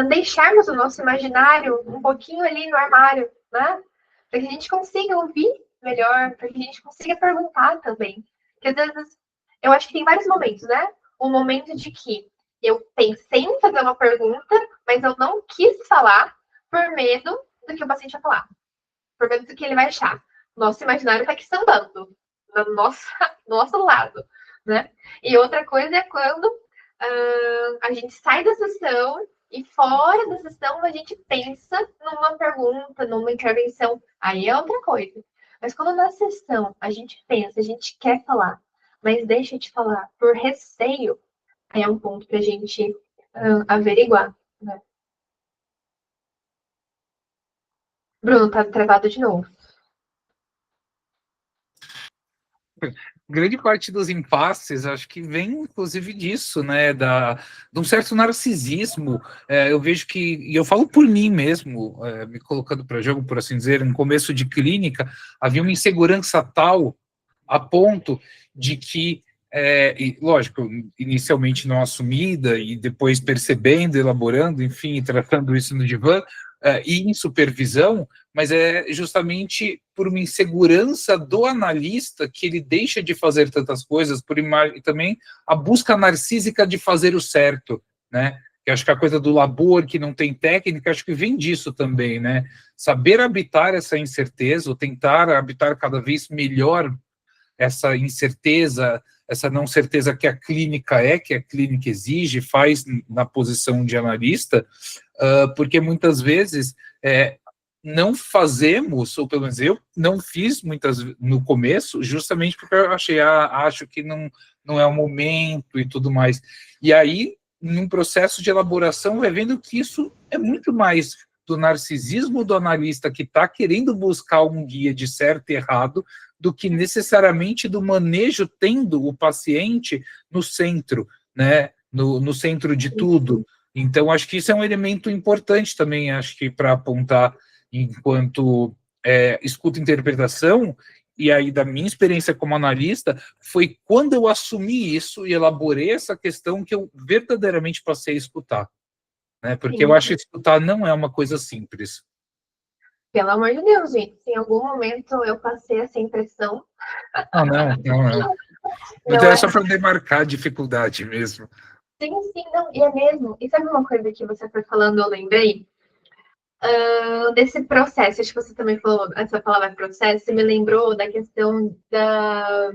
deixarmos o nosso imaginário um pouquinho ali no armário, né? Para que a gente consiga ouvir melhor, para que a gente consiga perguntar também. Porque às vezes eu acho que tem vários momentos, né? Um momento de que eu pensei em fazer uma pergunta, mas eu não quis falar por medo do que o paciente vai falar. Por medo do que ele vai achar. Nosso imaginário está aqui sambando do nosso lado, né? E outra coisa é quando a gente sai da sessão e fora da sessão a gente pensa numa pergunta, numa intervenção. Aí é outra coisa. Mas quando na sessão a gente pensa, a gente quer falar, mas deixa de falar por receio, aí é um ponto para a gente averiguar, né? Bruno, tá travado de novo. Grande parte dos impasses, acho que vem, inclusive, disso, né, de um certo narcisismo. Eu vejo que, e eu falo por mim mesmo, me colocando para jogo, por assim dizer, no começo de clínica, havia uma insegurança tal a ponto de que, e, lógico, inicialmente não assumida, e depois percebendo, elaborando, enfim, tratando isso no divã, e em supervisão, mas é justamente por uma insegurança do analista que ele deixa de fazer tantas coisas, e também a busca narcísica de fazer o certo, né? Eu acho que a coisa do labor, que não tem técnica, acho que vem disso também, né? Saber habitar essa incerteza, ou tentar habitar cada vez melhor essa incerteza, essa não certeza que a clínica que a clínica exige, faz na posição de analista, porque muitas vezes não fazemos, ou pelo menos eu não fiz muitas no começo, justamente porque eu acho que não é o momento e tudo mais. E aí, num processo de elaboração, vai vendo que isso é muito mais do narcisismo do analista que está querendo buscar um guia de certo e errado, do que necessariamente do manejo tendo o paciente no centro, né? No centro de tudo. Então, acho que isso é um elemento importante também, acho que para apontar enquanto escuta e interpretação, e aí da minha experiência como analista, foi quando eu assumi isso e elaborei essa questão que eu verdadeiramente passei a escutar. Né? Porque Sim. eu acho que escutar não é uma coisa simples. Pelo amor de Deus, gente. Se em algum momento eu passei essa impressão. Não. Mas é só para demarcar a dificuldade mesmo. Sim, não, e é mesmo. E sabe uma coisa que você foi falando, eu lembrei? Desse processo, acho que você também falou essa palavra processo, você me lembrou da questão da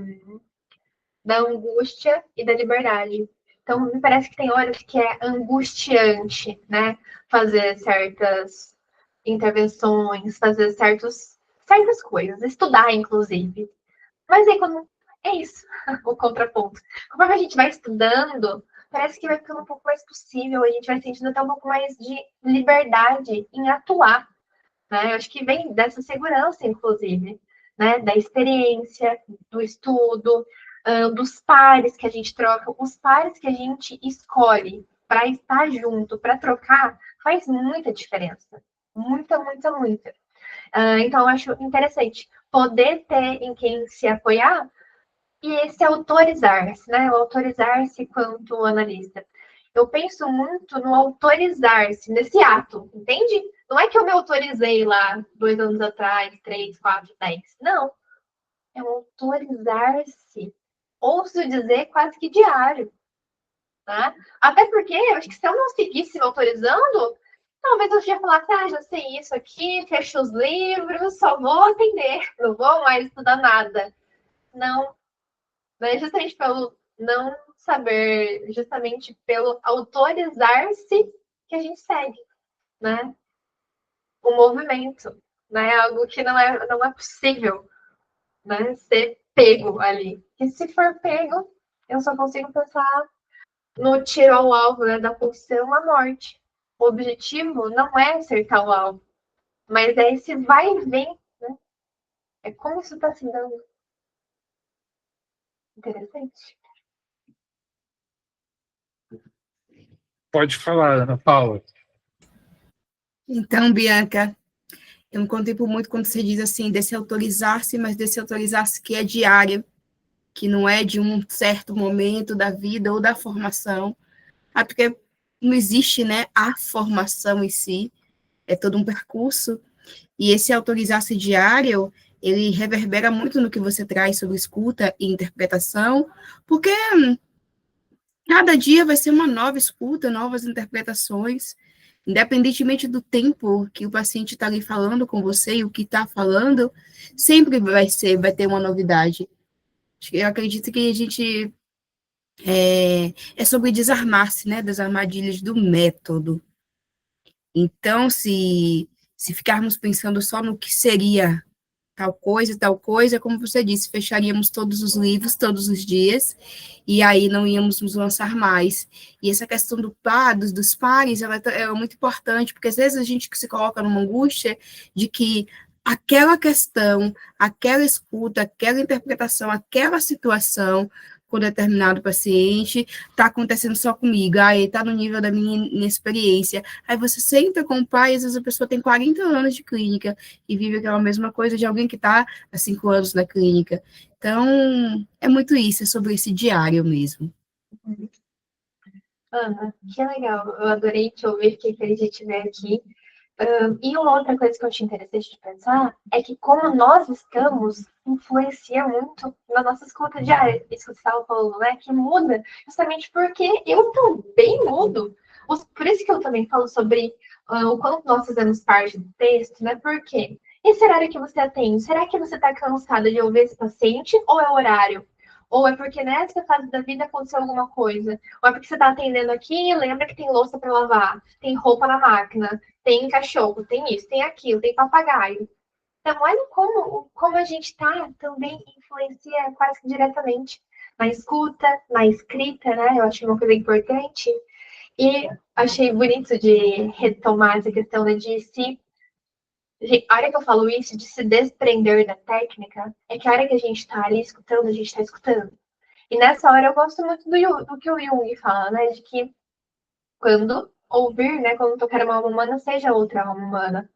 angústia e da liberdade. Então, me parece que tem horas que é angustiante, né? Fazer certas intervenções, fazer certas coisas, estudar, inclusive. Mas aí, quando é isso, o contraponto. Conforme a gente vai estudando, parece que vai ficando um pouco mais possível, a gente vai sentindo até um pouco mais de liberdade em atuar, né? Eu acho que vem dessa segurança, inclusive, né? Da experiência, do estudo, dos pares que a gente troca, os pares que a gente escolhe para estar junto, para trocar, faz muita diferença. Muita, muita, muita. Então, eu acho interessante poder ter em quem se apoiar e esse autorizar-se, né? O autorizar-se quanto analista. Eu penso muito no autorizar-se, nesse ato, entende? Não é que eu me autorizei lá 2 anos atrás, 3, 4, 10. Não. É um autorizar-se. Ouço dizer quase que diário. Né? Até porque eu acho que se eu não seguisse me autorizando, talvez eu já falasse, já sei isso aqui, fecho os livros, só vou atender, não vou mais estudar nada. Não. Mas justamente pelo não saber, justamente pelo autorizar-se que a gente segue, né? O movimento, né? Algo que não é possível, né? Ser pego ali. E se for pego, eu só consigo pensar no tiro ao alvo, né? Da pulsão à morte. O objetivo não é acertar o alvo, mas é esse vai e vem, né? É como isso está se dando. Interessante. Pode falar, Ana Paula. Então, Bianca, eu me contemplo muito quando você diz assim, desse autorizar-se, mas desse autorizar-se que é diário, que não é de um certo momento da vida ou da formação, porque não existe, né, a formação em si, é todo um percurso, e esse autorizar-se diário, ele reverbera muito no que você traz sobre escuta e interpretação, porque cada dia vai ser uma nova escuta, novas interpretações, independentemente do tempo que o paciente está ali falando com você e o que está falando, sempre vai ter uma novidade. Eu acredito que a gente é sobre desarmar-se, né, das armadilhas do método. Então, se ficarmos pensando só no que seria tal coisa, como você disse, fecharíamos todos os livros, todos os dias, e aí não íamos nos lançar mais. E essa questão dos pares, ela é muito importante, porque às vezes a gente se coloca numa angústia de que aquela questão, aquela escuta, aquela interpretação, aquela situação com determinado paciente está acontecendo só comigo, aí está no nível da minha inexperiência. Aí você senta com o pai, às vezes a pessoa tem 40 anos de clínica e vive aquela mesma coisa de alguém que está há 5 anos na clínica. Então, é muito isso, é sobre esse diário mesmo. Ana, que legal. Eu adorei te ouvir, fiquei feliz de te ver aqui. E uma outra coisa que eu achei interessante de pensar é que como nós estamos influencia muito na nossa escuta diária. Isso que você estava falando, né? Que muda justamente porque eu também mudo. Por isso que eu também falo sobre o quanto nós fazemos parte do texto, né? Por quê? Esse horário que você atende, será que você está cansada de ouvir esse paciente ou é o horário? Ou é porque nessa fase da vida aconteceu alguma coisa? Ou é porque você está atendendo aqui e lembra que tem louça para lavar, tem roupa na máquina, tem cachorro, tem isso, tem aquilo, tem papagaio. Então, olha como a gente está também influencia quase que diretamente na escuta, na escrita, né? Eu acho uma coisa importante. E achei bonito de retomar essa questão de se. A hora que eu falo isso, de se desprender da técnica, é que a hora que a gente está ali escutando, a gente está escutando. E nessa hora eu gosto muito do que o Jung fala, né? De que quando ouvir, né? Quando tocar uma alma humana, seja outra alma humana,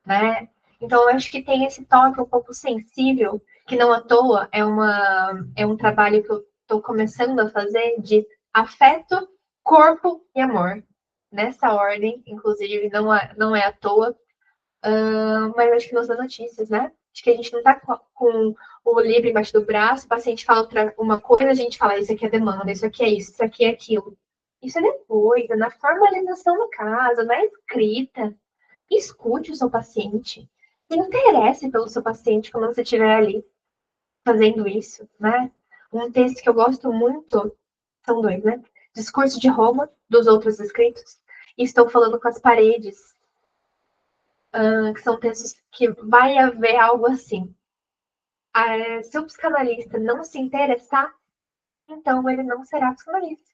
né? Então, eu acho que tem esse toque um pouco sensível, que não à toa é um trabalho que eu estou começando a fazer de afeto, corpo e amor. Nessa ordem, inclusive, não é à toa, mas eu acho que nos dá notícias, né? Acho que a gente não está com o livro embaixo do braço, o paciente fala uma coisa, a gente fala, isso aqui é demanda, isso aqui é isso aqui é aquilo. Isso é depois, é na formalização do caso, na escrita. Escute o seu paciente. Se interesse pelo seu paciente quando você estiver ali fazendo isso, né? Um texto que eu gosto muito, são dois, né? Discurso de Roma, dos outros escritos, e Estou Falando com as Paredes, que são textos que vai haver algo assim. Se o psicanalista não se interessar, então ele não será psicanalista.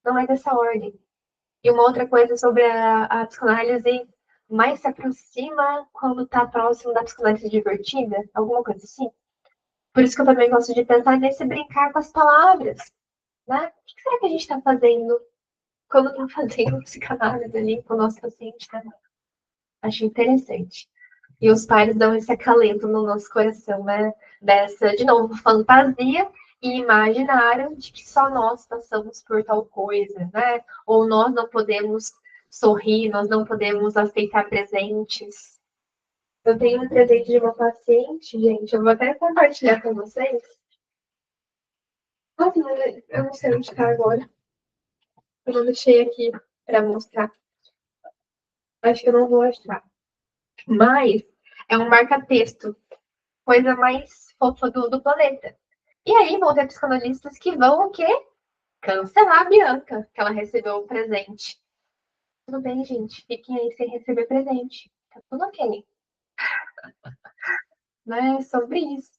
Não é dessa ordem. E uma outra coisa sobre a psicanálise mais se aproxima quando está próximo da psicanálise divertida, alguma coisa assim. Por isso que eu também gosto de pensar nesse brincar com as palavras, né? O que será que a gente está fazendo quando está fazendo psicanálise ali com o nosso paciente, né? Acho interessante. E os pais dão esse acalento no nosso coração, né? Dessa, de novo, fantasia e imaginário de que só nós passamos por tal coisa, né? Ou nós não podemos sorrir, nós não podemos aceitar presentes. Eu tenho um presente de uma paciente, gente, eu vou até compartilhar com vocês. Nossa, eu não sei onde está agora. Eu não deixei aqui para mostrar. Acho que eu não vou mostrar. Mas é um marca-texto, coisa mais fofa do planeta. E aí vão ter psicanalistas que vão o quê? Cancelar a Bianca, que ela recebeu um presente. Tudo bem, gente. Fiquem aí sem receber presente. Tá tudo ok. Não é sobre isso.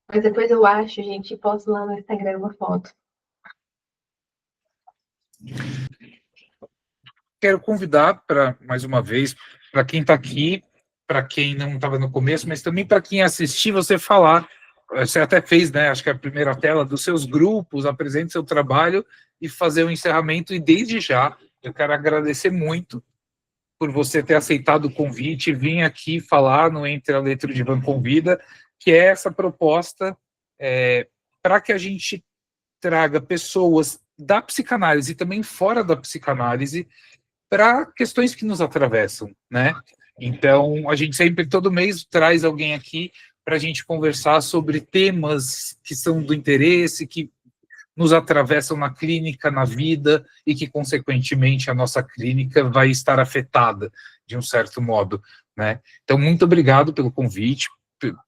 Mas depois eu acho, gente, e posto lá no Instagram uma foto. Quero convidar para, mais uma vez, para quem está aqui, para quem não estava no começo, mas também para quem assistir, você falar. Você até fez, né? Acho que a primeira tela dos seus grupos, apresente seu trabalho e fazer o encerramento. E desde já, eu quero agradecer muito por você ter aceitado o convite e vir aqui falar no Entre a Letra de Van Convida, que é essa proposta para que a gente traga pessoas da psicanálise e também fora da psicanálise para questões que nos atravessam, né? Então, a gente sempre, todo mês, traz alguém aqui para a gente conversar sobre temas que são do interesse, que nos atravessam na clínica, na vida, e que, consequentemente, a nossa clínica vai estar afetada, de um certo modo, né? Então, muito obrigado pelo convite,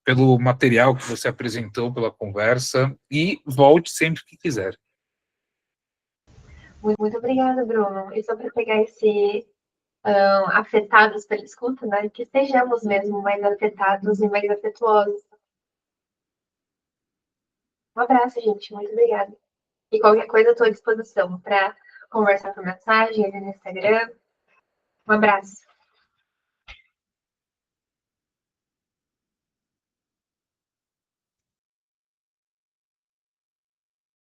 pelo material que você apresentou, pela conversa, e volte sempre que quiser. Muito obrigada, Bruno. E só para pegar afetados pela escuta, né? Que sejamos mesmo mais afetados e mais afetuosos. Um abraço, gente. Muito obrigada. E qualquer coisa, eu estou à disposição para conversar por mensagem ali no Instagram. Um abraço.